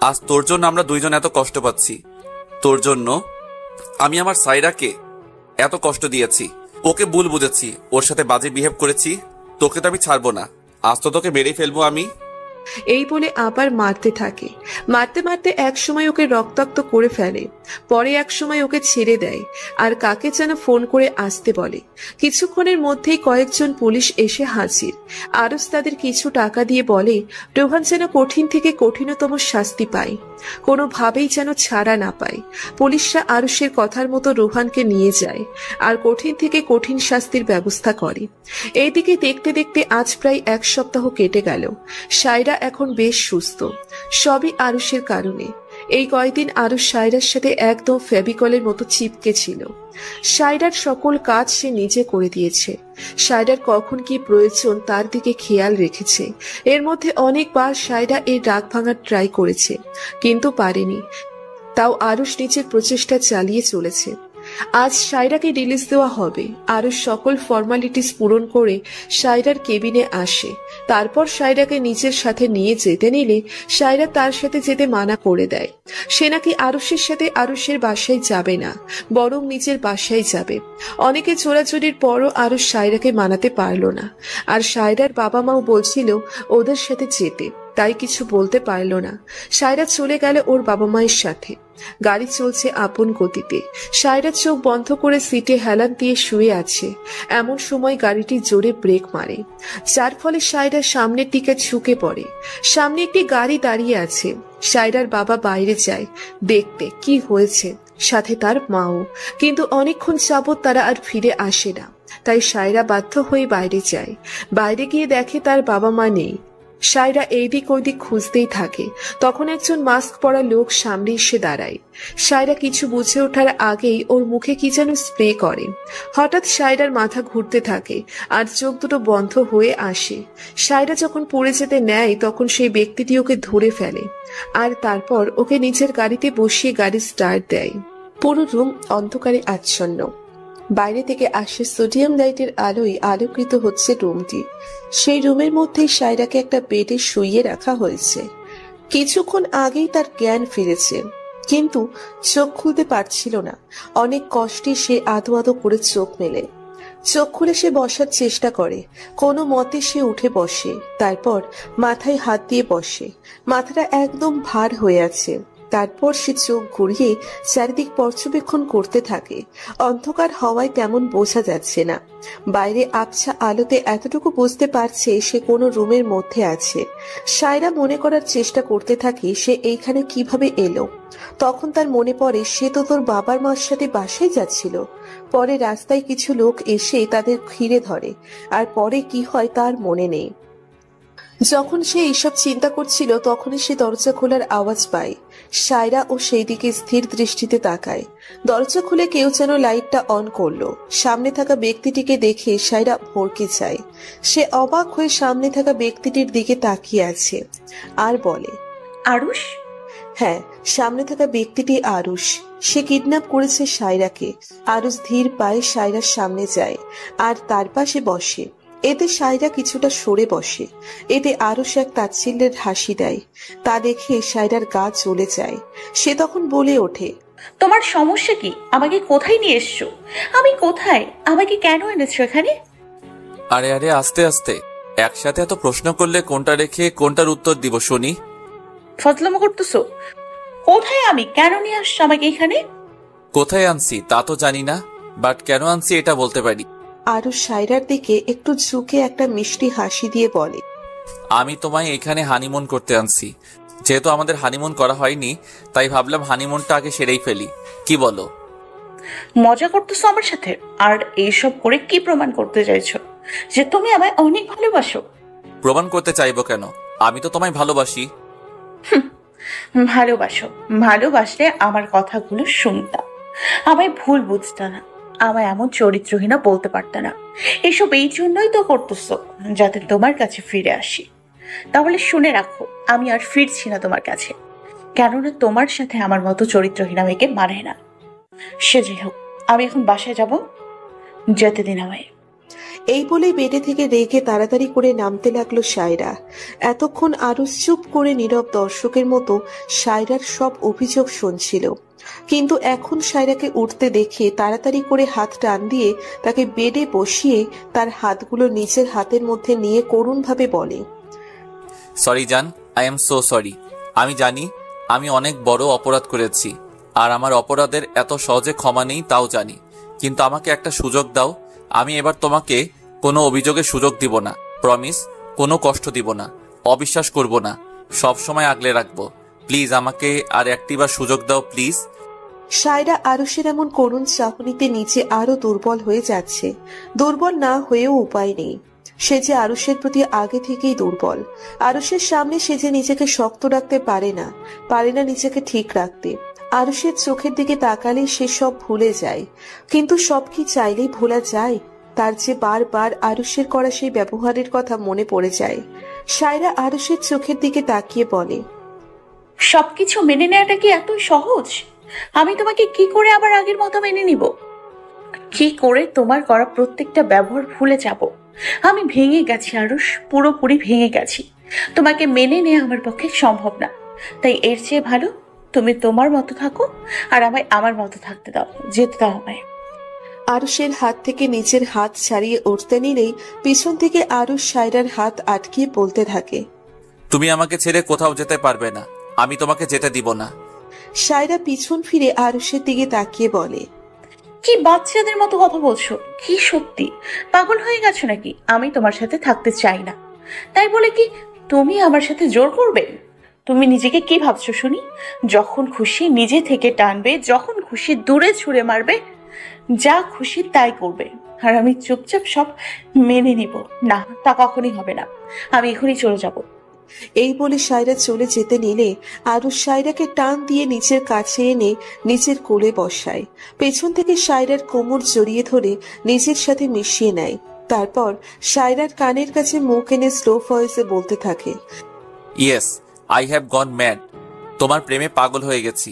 আজ তোর জন্য আমরা দুইজন এত কষ্ট পাচ্ছি। তোর জন্য আমি আমার সাইরাকে এত কষ্ট দিয়েছি, ওকে ভুল বুঝেছি, ওর সাথে বাজে বিহেভ করেছি। তোকে তো আমি ছাড়বো না, আজ তো তোকে মেরেই ফেলবো আমি। এই বলে আবার মারতে থাকে। মারতে মারতে এক সময় ওকে রক্তাক্ত করে ফেলে। পরে এক সময় ওকে ছেড়ে দেয় আর কাকে যেন ফোন করে আসতে বলে। কিছুক্ষণের মধ্যেই কয়েকজন পুলিশ এসে হাজির। আরুষ তাদের কিছু টাকা দিয়ে বলে রোহান যেন কঠিন থেকে কঠিনতম শাস্তি পায়, কোনোভাবেই যেন ছাড়া না পায়। পুলিশরা আরুষের কথার মতো রোহানকে নিয়ে যায় আর কঠিন থেকে কঠিন শাস্তির ব্যবস্থা করে। এইদিকে দেখতে দেখতে আজ প্রায় এক সপ্তাহ কেটে গেল। সায়রা এখন বেশ সুস্থ, সবই আরুষের কারণে। এই কয়েকদিন আরুষ সায়রার সাথে একদম ফেভিকলের মতো চিপকে ছিল। সায়রার সকল কাজ সে নিজে করে দিয়েছে। সায়রার কখন কি প্রয়োজন তার দিকে খেয়াল রেখেছে। এর মধ্যে অনেকবার সায়রা এই রাগ ভাঙার ট্রাই করেছে, কিন্তু পারেনি। তাও আরুষ নিজের প্রচেষ্টা চালিয়ে চলেছে। আজ সায়রাকে রিলিজ দেওয়া হবে। আরুষ সকল ফর্মালিটিস পূরণ করে সায়রার কেবিনে আসে। তারপর সায়রাকে নিজের সাথে নিয়ে যেতে নিলে সায়রা তার সাথে যেতে মানা করে দেয়। সে নাকি আরুষের সাথে আরুষের বাসায় যাবে না, বরং নিজের বাসায় যাবে। অনেকে চোরাচুরির পরও আরুষ সায়রাকে মানাতে পারল না। আর সায়রার বাবা মাও বলছিল ওদের সাথে যেতে, তাই কিছু বলতে পারল না। সায়রা চলে গেল ওর বাবা মায়ের সাথে। গাড়ি চলছে আপন গতিতে। সায়রা চোখ বন্ধ করে সিটে হেলান দিয়ে শুয়ে আছে। এমন সময় গাড়িটি জোরে ব্রেক মারে, যার ফলে সায়রা সামনের দিকে ঝুঁকে পড়ে। সামনে একটি গাড়ি দাঁড়িয়ে আছে। সায়রার বাবা বাইরে যায় দেখতে কি হয়েছে, সাথে তার মাও। কিন্তু অনেকক্ষণ যাবৎ তারা আর ফিরে আসে না, তাই সায়রা বাধ্য হয়ে বাইরে যায়। বাইরে গিয়ে দেখে তার বাবা মা নেই। সায়রা এইদিক ওইদিক খুঁজতেই থাকে। তখন একজন মাস্ক পরা লোক সামনে এসে দাঁড়ায়। সায়রা কিছু বুঝে ওঠার আগেই ওর মুখে কি যেন স্প্রে করে। হঠাৎ সায়রার মাথা ঘুরতে থাকে আর চোখ দুটো বন্ধ হয়ে আসে। সায়রা যখন পড়ে যেতে নেয় তখন সেই ব্যক্তিটি ওকে ধরে ফেলে আর তারপর ওকে নিজের গাড়িতে বসিয়ে গাড়ি স্টার্ট দেয়। পুরো রুম অন্ধকারে আচ্ছন্ন। বাইরে থেকে আসে সোডিয়াম লাইটের আলোয় আলোকিত হচ্ছে রুমটি। সেই রুমের মধ্যেই সায়রাকে একটা বেডে শুইয়ে রাখা হয়েছে। কিছুক্ষণ আগেই তার জ্ঞান ফিরেছে, কিন্তু চোখ খুলতে পারছিল না। অনেক কষ্টে সে আদো আদো করে চোখ মেলে। চোখ খুলে সে বসার চেষ্টা করে। কোনো মতে সে উঠে বসে, তারপর মাথায় হাত দিয়ে বসে। মাথাটা একদম ভার হয়ে আছে। তারপর সে চোখ ঘুরিয়ে চারিদিক পর্যবেক্ষণ করতে থাকে। অন্ধকার হওয়ায় তেমন বোঝা যাচ্ছে না। বাইরে আবছা আলোতে এতটুকু বুঝতে পারছে সে কোনো রুমের মধ্যে আছে। সায়রা মনে করার চেষ্টা করতে থাকে সে এইখানে কিভাবে এলো। তখন তার মনে পড়ে সে তো তোর বাবার মার সাথে বাসায় যাচ্ছিল। পরে রাস্তায় কিছু লোক এসে তাদের ঘিরে ধরে, আর পরে কি হয় তার মনে নেই। যখন সে এইসব চিন্তা করছিল তখনই সে দরজা খোলার আওয়াজ পায়। সায়রা ও সেই দিকে স্থির দৃষ্টিতে তাকায়। দরজা খুলে কেউ যেন লাইটটা অন করলো। সামনে থাকা ব্যক্তিটিকে দেখে সায়রা ভড়কে যায়। সে অবাক হয়ে সামনে থাকা ব্যক্তিটির দিকে তাকিয়ে আছে আর বলে, আরুষ? হ্যাঁ, সামনে থাকা ব্যক্তিটি আরুষ। সে কিডন্যাপ করেছে সায়রাকে। আরুষ ধীর পায়ে সায়রার সামনে যায় আর তার পাশে বসে। এতে সায়রা কিছুটা সরে বসে। এতে আরুষ এক তাচ্ছিল্যের হাসি দেয়। তা দেখে সায়রার গা জ্বলে যায়। সে তখন বলে ওঠে, তোমার সমস্যা কি? আমাকে কোথায় নিয়ে এসছো? আমি কোথায়? আমাকে কেন এনেছো এখানে? আরে আরে আস্তে আস্তে, একসাথে এত প্রশ্ন করলে কোনটা রেখে কোনটার উত্তর দিব শুনি? ফজলামো করতেছো? কোথায় আমি? কেন নিয়ে আসছো আমাকে এখানে? কোথায় আনছি তা তো জানি না, বাট কেন আনছি এটা বলতে পারি। আরুষ সায়রার দিকে একটু ঝুঁকে একটা মিষ্টি হাসি দিয়ে বলে, আমি তোমায় এখানে হানিমুন করতে আনছি। যেহেতু আমাদের হানিমুন করা হয়নি, তাই ভাবলাম হানিমুনটা আগে সেরেই ফেলি। কি বলো? মজা করতেছো আমার সাথে? আর এইসব করে কি প্রমাণ করতে চাইছো যে তুমি আমায় অনেক ভালোবাসো? প্রমাণ করতে চাইবো কেন? আমি তো তোমায় ভালোবাসি। ভালোবাসো, ভালোবাসলে আমার কথাগুলো শুনতাম, আমায় ভুল বুঝতা না, আমায় এমন চরিত্রহীনা বলতে পারত না। এসব এই জন্যই তো করতেছো, যাতে তোমার কাছে ফিরে আসি। তাহলে শুনে রাখো, আমি আর ফিরছি না তোমার কাছে, কেননা তোমার সাথে আমার মতো চরিত্রহীনা মেয়েকে মানায় না। সে যে হোক, আমি এখন বাসায় যাব, যেতে দিন আমায়। এই বলেই বেডে থেকে রেগে তাড়াতাড়ি করে নামতে লাগলো সায়রা। এতক্ষণ আরুষ চুপ করে নীরব দর্শকের মতো সায়রার সব অভিযোগ শুনছিল, কিন্তু এখন সায়রাকে উঠতে দেখে তাড়াতাড়ি করে হাত টান দিয়ে তাকে বেডে বসিয়ে তার হাতগুলো নিজের হাতের মধ্যে নিয়ে করুণভাবে বলে, সরি জান, আই এম সো সরি। আমি জানি আমি অনেক বড় অপরাধ করেছি, আর আমার অপরাধের এত সহজে ক্ষমা নেই তাও জানি, কিন্তু আমাকে একটা সুযোগ দাও। আমি এবার তোমাকে কোনো অভিযোগের সুযোগ দিব না। প্রমিস, কোনো কষ্ট দিব না, অবিশ্বাস করব না, সব সময় আগলে রাখবো। প্লিজ আমাকে আর একটিবার সুযোগ দাও প্লিজ। সায়রা আরুষের এমন করুণ চাহনিতে নিচে আরো দুর্বল হয়ে যাচ্ছে। দুর্বল না হয়েও উপায় নেই, সে যে আরুষের প্রতি আগে থেকেই দুর্বল। আরুষের সামনে সে যে নিজেকে শক্ত রাখতে পারে না নিজেকে ঠিক রাখতে। আরুষের চোখের দিকে তাকালেই সে সব ভুলে যায়, কিন্তু সব কি চাইলেই ভোলা যায়? তার যে বারবার আরুষের করা সেই ব্যবহারের কথা মনে পড়ে যায়। সায়রা আরুষের চোখের দিকে তাকিয়ে বলে, সবকিছু মেনে নেওয়াটা কি এত সহজ? আমি তোমাকে কি করে আবার আগের মতো মেনে নিব? কি করে তোমার করা প্রত্যেকটা ব্যবহার ভুলে যাব? আমি ভেঙে গেছি আরুষ, পুরোপুরি ভেঙে গেছি। তোমাকে মেনে নেওয়া আমার পক্ষে সম্ভব না। তাই এর চেয়ে ভালো তুমি তোমার মতো থাকো, আর আমায় আমার মতো থাকতে দাও, যেতে দাও আমায়। আরুষের হাত থেকে নিজের হাত ছাড়িয়ে উঠতে নিলেই পিছন থেকে আরুষ সায়রার হাত আটকিয়ে বলতে থাকে, তুমি আমাকে ছেড়ে কোথাও যেতে পারবে না, আমি তোমাকে যেতে দিব না। সায়রা পিছন ফিরে আরুষের দিকে তাকিয়ে বলে, কি বাচ্চাদের মতো কথা বলছো? কি সত্যি পাগল হয়ে গেছো নাকি? আমি তোমার সাথে থাকতে চাই না, তাই বলে কি তুমি আমার সাথে জোর করবে? তুমি নিজেকে কি ভাবছো শুনি? যখন খুশি নিজে থেকে টানবে, যখন খুশি দূরে ছুঁড়ে মারবে, যা খুশি তাই করবে, আর আমি চুপচাপ সব মেনে নিব? না, তা কখনই হবে না। আমি এখনই চলে যাব। এই বলে সায়রা চলে যেতে নিলে আরুষ সায়রাকে টান দিয়ে নিচের কাছে এনে নিচের কোলে বসায়। পেছন থেকে সায়রার কোমর জড়িয়ে ধরে নিজের সাথে মিশিয়ে নেয়। তারপর সায়রার কানের কাছে মুখ এনে স্লো ভয়েসে বলতে থাকে, yes, I have gone mad. তোমার প্রেমে পাগল হয়ে গেছি,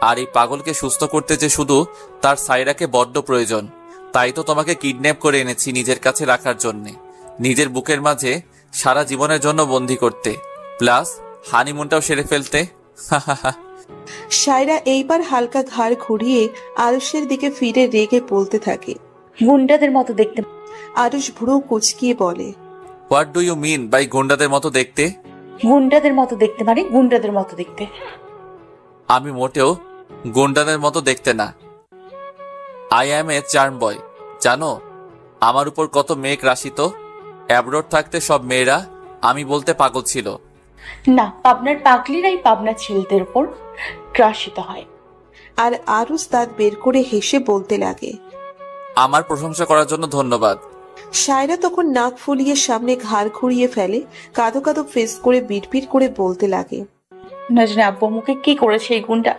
আর এই পাগলকে সুস্থ করতে যে শুধু তার সায়রাকে বড্ড প্রয়োজন। তাই তো তোমাকে কিডন্যাপ করে এনেছি নিজের কাছে রাখার জন্যে, নিজের বুকের মাঝে সারা জীবনের জন্য বন্দি করতে, প্লাস হানিমুনটাও সেরে ফেলতে। সায়রা এইবার হালকা ঘাড় ঘুরিয়ে আরুষের দিকে ফিরে রেগে বলতে থাকে, গুন্ডাদের মতো দেখতে। আরুষ ভ্রু কুচকিয়ে বলে, what do you mean by গুন্ডাদের মতো দেখতে? গুন্ডাদের মতো দেখতে মানে গুন্ডাদের মতো দেখতে। আমি মোটেও গুন্ডাদের মতো দেখতে না। আই অ্যাম এ চার্ম বয়। জানো আমার উপর কত মেঘ রাশিত? অ্যাব্রোড থাকতে সব মেয়েরা আমি বলতে পাগল ছিল। না, পাবনার পাগলিরাই পাবনার ছেলেদের উপর গ্রাসিত হয়। আর আরুষ দাঁত বের করে হেসে বলতে লাগে, আমার প্রশংসা করার জন্য ধন্যবাদ। সায়রা তখন নাক ফুলিয়ে সামনে ঘাড় ঘুরিয়ে ফেলে, কাঁদো কাঁদো ফেস করে বিড়বিড় করে বলতে লাগে, না জানি আব্বু মুখে কি করেছে এই গুন্ডা।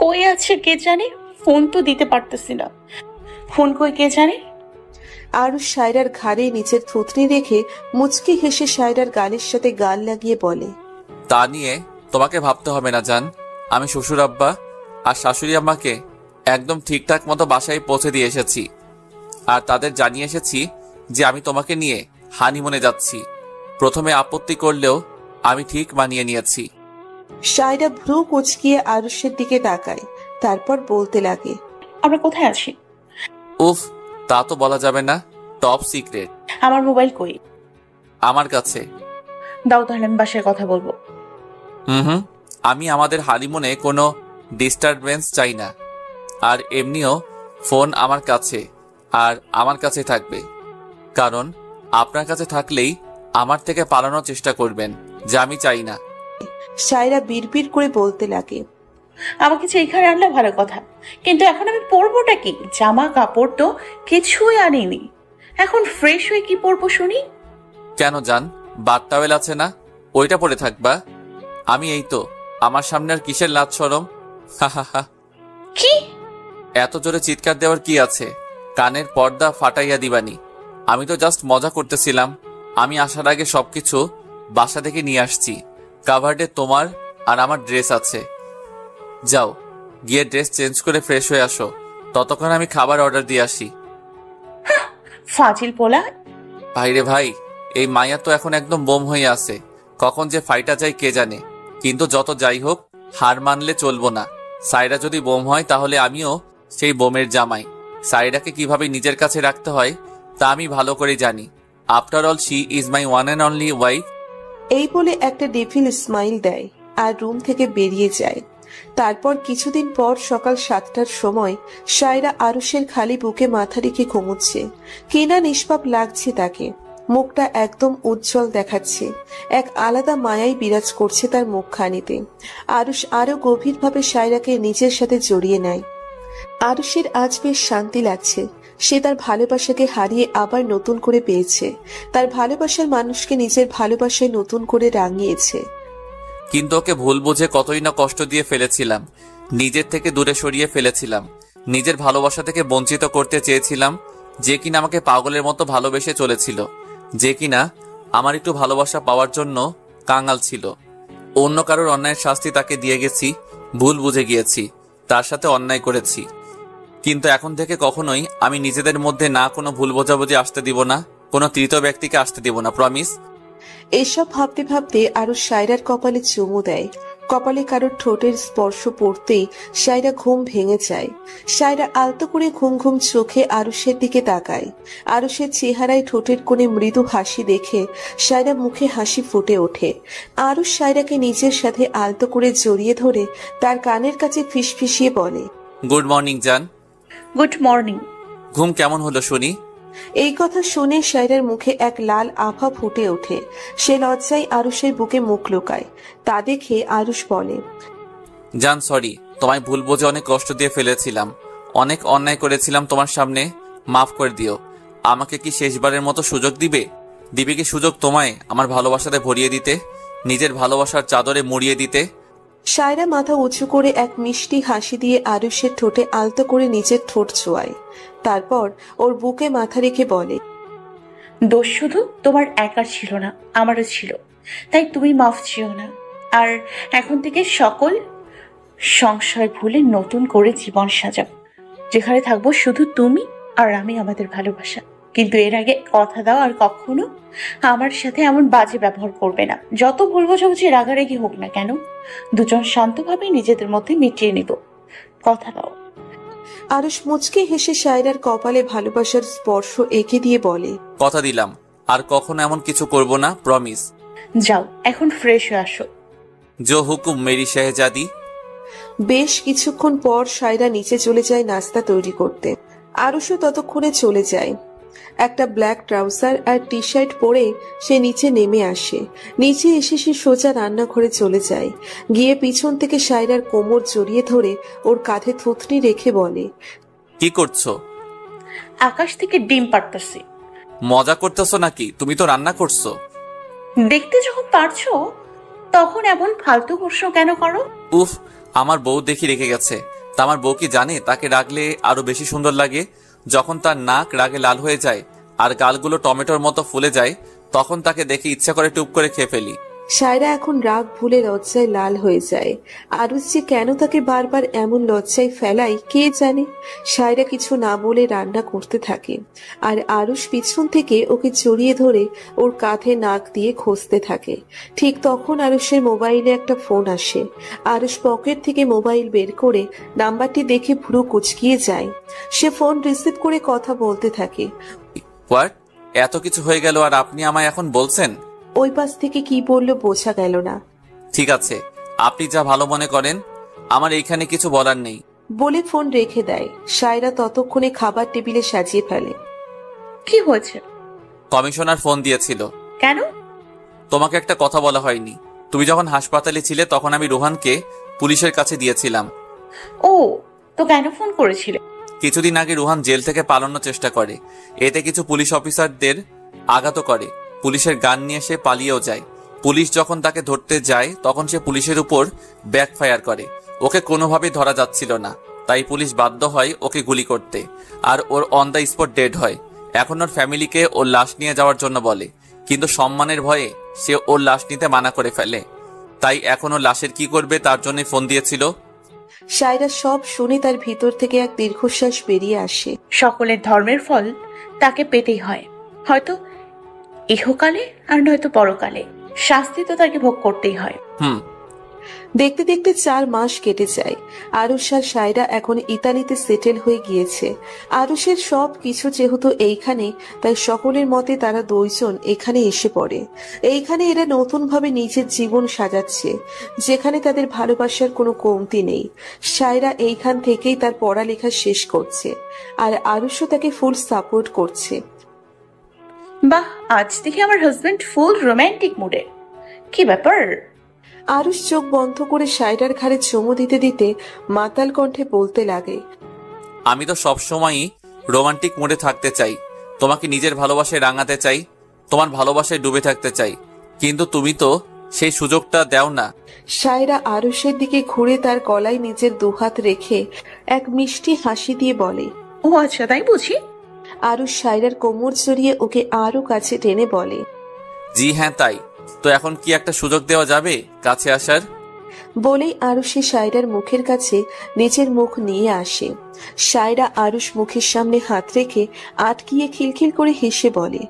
কই আছে কে জানে, ফোন তো দিতে পারতেছি না। ফোন কই কে জানে। আরুষ সায়রার ঘাড়ে নিচের থুতনি রেখে মুচকি হেসে সায়রার গালের সাথে গাল লাগিয়ে বলে, তা নিয়ে তোমাকে ভাবতে হবে না জান। আমি শ্বশুর আব্বা আর শাশুড়ি আম্মাকে একদম ঠিকঠাক মতো বাসায় পৌঁছে দিয়ে এসেছি, আর তাদের জানিয়ে এসেছি যে আমি তোমাকে নিয়ে হানিমুনে যাচ্ছি। প্রথমে আপত্তি করলেও আমি ঠিক মানিয়ে নিয়েছি। সায়রা ভ্রু কুচকিয়ে আরুষের দিকে তাকায়, তারপর বলতে লাগে, আমরা কোথায় আছি? উফ, তা তো বলা যাবে না, টপ সিক্রেট। আমার মোবাইল কই? আমার কাছে। দাও তাহলে, আমি বাসায় কথা বলবো। হুম, আমি আমাদের হানিমুনে কোনো ডিস্টারবেন্স চাই না। আর এমনিও ফোন আমার কাছে, আর আমার কাছে থাকবে, কারণ আপনার কাছে থাকলেই আমার থেকে পালানোর চেষ্টা করবেন, যা আমি চাই না। সায়রা বিড়বিড় করে বলতে লাগে, আমাকে যে এখানে আনলে ভালো কথা, কিন্তু এখন আমি পরবোটা কি? জামা কাপড় তো কিছুই আনিনি, এখন ফ্রেশ হয়ে কি পরবো শুনি? কেন জান, বাথ টাওয়েল আছে না, ওইটা পরে থাকবা। আমি এই তো, আমার সামনে আর কিসের লাজ শরম? হা হা হা। কি? এত জোরে চিৎকার দেওয়ার কি আছে? কানের পর্দা ফাটাইয়া দিবানি। আমি তো জাস্ট মজা করতেছিলাম। আমি আসার আগে সবকিছু বাসা থেকে নিয়ে আসছি। কাভার্ডে তোমার আর আমার ড্রেস আছে। যাও, গিয়ে ড্রেস চেঞ্জ করে ফ্রেশ হয়ে আসো, ততক্ষণ আমি খাবার অর্ডার দিয়ে আসি। ফাজিল পোলা। ভাইরে ভাই, এই মায়া তো এখন একদম বোম হয়ে আছে, কখন যে ফাইটা যায় কে জানে। কিন্তু যত যাই হোক, হার মানলে চলবো না। সাইরা যদি বোম হয় তাহলে আমিও সেই বোমের জামাই। সাইরাকে কিভাবে নিজের কাছে রাখতে হয় তা আমি ভালো করে জানি। After all she is my one and only wife. এই বলে একটা ডেভিল স্মাইল দেয় আর রুম থেকে বেরিয়ে যায়। তারপর কিছুদিন পর সকাল 7টার সময় সায়রা আরুষের খালি বুকে মাথা রেখে ঘুমোচ্ছে। কেনা নিষ্পাপ লাগছে তাকে, মুখটা একদম উজ্জ্বল দেখাচ্ছে, এক আলাদা মায়াই বিরাজ করছে তার মুখখানিতে। আরুষ আরো গভীরভাবে সায়রাকে নিজের সাথে জড়িয়ে নেয়। আরুষের আজ বেশ শান্তি লাগছে। সে তার ভালোবাসাকে হারিয়ে আবার নতুন করে পেয়েছে, তার ভালোবাসার মানুষকে নিজের ভালোবাসায় নতুন করে রাঙিয়েছে। কিন্তু ওকে ভুল বুঝে কতই না কষ্ট দিয়ে ফেলেছিলাম, নিজের থেকে দূরে সরিয়ে ফেলেছিলাম, নিজের ভালোবাসা থেকে বঞ্চিত করতে চেয়েছিলাম। যে কিনা আমাকে পাগলের মতো ভালোবেসে চলেছিল, যে কিনা আমার একটু ভালোবাসা পাওয়ার জন্য কাঙাল ছিল। অন্য কারোর অন্যায়ের শাস্তি তাকে দিয়ে গেছি, ভুল বুঝে গিয়েছি, তার সাথে অন্যায় করেছি। কিন্তু এখন থেকে কখনোই আমি নিজেদের মধ্যে না কোনো ভুল বোঝাবুঝি আসতে দিব না, কোনো তৃতীয় ব্যক্তিকে আসতে দিব না, প্রমিস। এসব ভাবতে ভাবতে আরো সায়রার কপালে চুমু দেয়। কপালে কারোর ঠোঁটের স্পর্শ পড়তেই সায়রা ঘুম ভেঙে যায়। সায়রা আলতো করে ঘুম ঘুম চোখে আরুষের দিকে তাকায়। আরুষের চেহারায় ঠোঁটের কোণে মৃদু হাসি দেখে সায়রা মুখে হাসি ফুটে ওঠে। আরুষ সায়রাকে নিজের সাথে আলতো করে জড়িয়ে ধরে তার কানের কাছে ফিসফিসিয়ে বলে, গুড মর্নিং জান। Good morning. ঘুম কেমন হলো শুনি? এই কথা শুনে সায়রার মুখে এক লাল আভা ফুটে ওঠে। সে লজ্জায় আরুষের বুকে মুখ লুকায়। তা দেখে আরুষ বলে, জান সরি, তোমায় ভুল বুঝে অনেক কষ্ট দিয়ে ফেলেছিলাম, অনেক অন্যায় করেছিলাম তোমার সামনে, মাফ করে দিও। আমাকে কি শেষবারের মতো সুযোগ দিবে কি সুযোগ তোমায় আমার ভালোবাসাতে ভরিয়ে দিতে, নিজের ভালোবাসার চাদরে মুড়িয়ে দিতে? সায়রা মাথা উঁচু করে এক মিষ্টি হাসি দিয়ে আরুষের ঠোঁটে আলতো করে নিজের ঠোঁট ছোঁয়ায়। তারপর ওর বুকে মাথা রেখে বলে, দোষ শুধু তোমার একার ছিল না, আমারও ছিল, তাই তুমি মাফ চেও না। আর এখন থেকে সকল সংশয় ভুলে নতুন করে জীবন সাজাও, যেখানে থাকবো শুধু তুমি আর আমি, আমাদের ভালোবাসা। কিন্তু এর আগে কথা দাও আর কখনো আমার সাথে এমন বাজে ব্যবহার করবে না। যত ভুল বোঝাবুঝি রাগারাগি হোক না কেন, দুজন শান্তভাবে নিজেদের মধ্যে মিটিয়ে নিব, কথা দাও। আরুষ মুচকে হেসে সায়রার কপালে ভালোবাসার স্পর্শ এঁকে দিয়ে বলে, কথা দিলাম আর কখনো এমন কিছু করব না, প্রমিস। যাও এখন ফ্রেশ হয়ে আসো। জো হুকুম মেরি শেহজাদি। বেশ কিছুক্ষণ পর সায়রা নিচে চলে যায় নাস্তা তৈরি করতে। আরুষও ততক্ষণে চলে যায়। একটা ব্ল্যাক ট্রাউজার আর টি শার্ট পরে সে নিচে নেমে আসে। নিচে এসে সে সোজা রান্নাঘরে চলে যায়। গিয়ে পিছন থেকে সায়রার কোমর জড়িয়ে ধরে ওর কাঁধে থুতনি রেখে বলে, কি করছো? আকাশ থেকে ডিম পাড়তেছি। মজা করতেছো নাকি? তুমি তো রান্না করছো। দেখতে যখন পারছো তখন এমন ফালতু প্রশ্ন কেন করো? উফ, আমার বউ দেখি রেখে গেছে। তা আমার বউ কি জানে তাকে রাগলে আরো বেশি সুন্দর লাগে? যখন তার নাক রাগে লাল হয়ে যায় আর গালগুলো টমেটোর মতো ফুলে যায়, তখন তাকে দেখে ইচ্ছা করে টুপ করে খেয়ে ফেলি। সায়রা এখন রাগ ভুলে লজ্জায় লাল হয়ে যায়। আরুষ যে কেন তাকে বারবার এমন লজ্জায় ফেলায় কে জানে। সায়রা কিছু না বলে রান্না করতে থাকে আর আরুষ পিছন থেকে ওকে জড়িয়ে ধরে ওর কাঁধে নাক দিয়ে ঘষতে থাকে। ঠিক তখন আরুষের মোবাইলে একটা ফোন আসে। আরুষ পকেট থেকে মোবাইল বের করে নাম্বারটি দেখে ভ্রু কুচকিয়ে যায়। সে ফোন রিসিভ করে কথা বলতে থাকে। হোয়াট? এত কিছু হয়ে গেল আর আপনি আমায় এখন বলছেন? ওই পাশ থেকে কি বলল বোঝা গেল না। ঠিক আছে, আপনি যা ভালো মনে করেন, আমার এইখানে কিছু বলার নেই। বলে ফোন রেখে দেয়। সায়রা ততক্ষণে খাবার টেবিলে সাজিয়ে ফেলে। কি হয়েছে? কমিশনার ফোন দিয়েছিল। কেন? তোমাকে একটা কথা বলা হয়নি। তুমি যখন হাসপাতালে ছিলে তখন আমি রোহানকে পুলিশের কাছে দিয়েছিলাম। ও, তো কেন ফোন করেছিলে? কিছুদিন আগে রোহান জেল থেকে পালানোর চেষ্টা করে। এতে কিছু পুলিশ অফিসারদের আঘাত করে। পুলিশের গান নিয়ে সে পালিয়েও যায়। পুলিশ যখন তাকে ধরতে যায় তখন সে পুলিশের উপর ব্যাকফায়ার করে। ওকে কোনোভাবেই ধরা যাচ্ছিল না, তাই পুলিশ বাধ্য হয় ওকে গুলি করতে, আর ওর অন দ্য স্পট ডেড হয়। এখন ওর ফ্যামিলিকে ওর লাশ নিয়ে যাওয়ার জন্য বলে, কিন্তু সম্মানের ভয়ে সে ওর লাশ নিতে মানা করে ফেলে। তাই এখন ওর লাশের কি করবে তার জন্য ফোন দিয়েছিল। সায়রা সব শুনে তার ভিতর থেকে এক দীর্ঘশ্বাস বেরিয়ে আসে। সকলের ধর্মের ফল তাকে পেতেই হয়, হয়তো ইহকালে আর নয়তো পরকালে। শাস্তি তো তাকে ভোগ করতেই হয়। দেখতে দেখতে 4 মাস কেটে যায়। আরুষ আর সায়রা এখন ইতালিতে সেটেল হয়ে গিয়েছে। আরুষের সব কিছু যেহেতু এইখানে, তাই সকলের মতে তারা দুইজন এখানে এসে পড়ে। এইখানে এরা নতুন ভাবে নিজের জীবন সাজাচ্ছে, যেখানে তাদের ভালোবাসার কোনো কমতি নেই। সায়রা এইখান থেকেই তার পড়ালেখা শেষ করছে, আর আরুষও তাকে ফুল সাপোর্ট করছে। বাহ, আজ দেখি আমার হাজবেন্ড ফুল রোমান্টিক মুডে। কি ব্যাপার? আরুষ চোখ বন্ধ করে সায়রার ঘাড়ে চুমু দিতে দিতে মাতাল কণ্ঠে বলতে লাগে, আমি তো সবসময়ই রোমান্টিক মুডে থাকতে চাই, তোমাকে নিজের ভালোবাসায় রাঙাতে চাই, তোমার ভালোবাসায় ডুবে থাকতে চাই, কিন্তু তুমি তো সেই সুযোগটা দাও না। সায়রা আরুষের দিকে ঘুরে তার গলায় নিজের দুহাত রেখে এক মিষ্টি হাসি দিয়ে বলে, ও আচ্ছা, তাই বুঝি? আরুষ সায়রার কোমর জড়িয়ে ওকে আরো কাছে টেনে বলে, জি হ্যাঁ তাই। তো এখন কি একটা সুযোগ দেওয়া যাবে কাছে আসার? বলেই আরুষে সায়রার মুখের কাছে নিজের মুখ নিয়ে আসে। সায়রা আরুষ মুখের সামনে হাত রেখে আটকিয়ে খিলখিল করে হেসে বলে,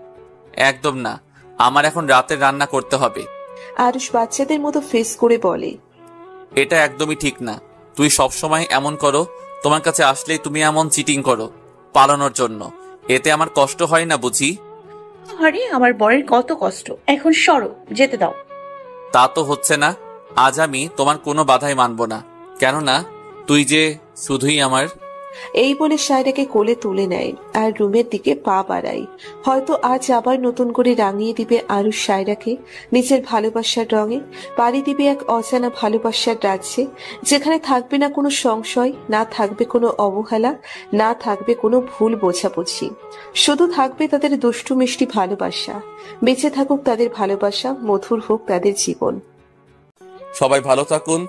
একদম না, আমার এখন রাতের রান্না করতে হবে। আরুষ বাচ্চাদের মতো ফেস করে বলে, এটা একদমই ঠিক না। তুই সবসময় এমন করো, তোমার কাছে আসলেই তুমি এমন চিটিং করো পালানোর জন্য। এতে আমার কষ্ট হয় না বুঝি? আরে আমার বরের কত কষ্ট, এখন সরো, যেতে দাও। তা তো হচ্ছে না। আজ আমি তোমার কোনো বাধাই মানব না, কেননা তুই যে শুধুই আমার। এই বলে সায়রাকে কোলে তুলে নেয় আর রুমের দিকে পা বাড়ায়। হয়তো আজ আবার নতুন করে রাঙিয়ে দিবে আরুষ সায়রাকে নিজের ভালোবাসার রঙে, পাড়ি দিবে এক অজানা ভালোবাসার রাজ্যে, যেখানে থাকবে না কোনো সংশয়, না থাকবে কোনো অবহেলা, না থাকবে কোনো ভুল বোঝাবুঝি। শুধু থাকবে তাদের দুষ্টু মিষ্টি ভালোবাসা। বেঁচে থাকুক তাদের ভালোবাসা, মধুর হোক তাদের জীবন। সবাই ভালো থাকুন।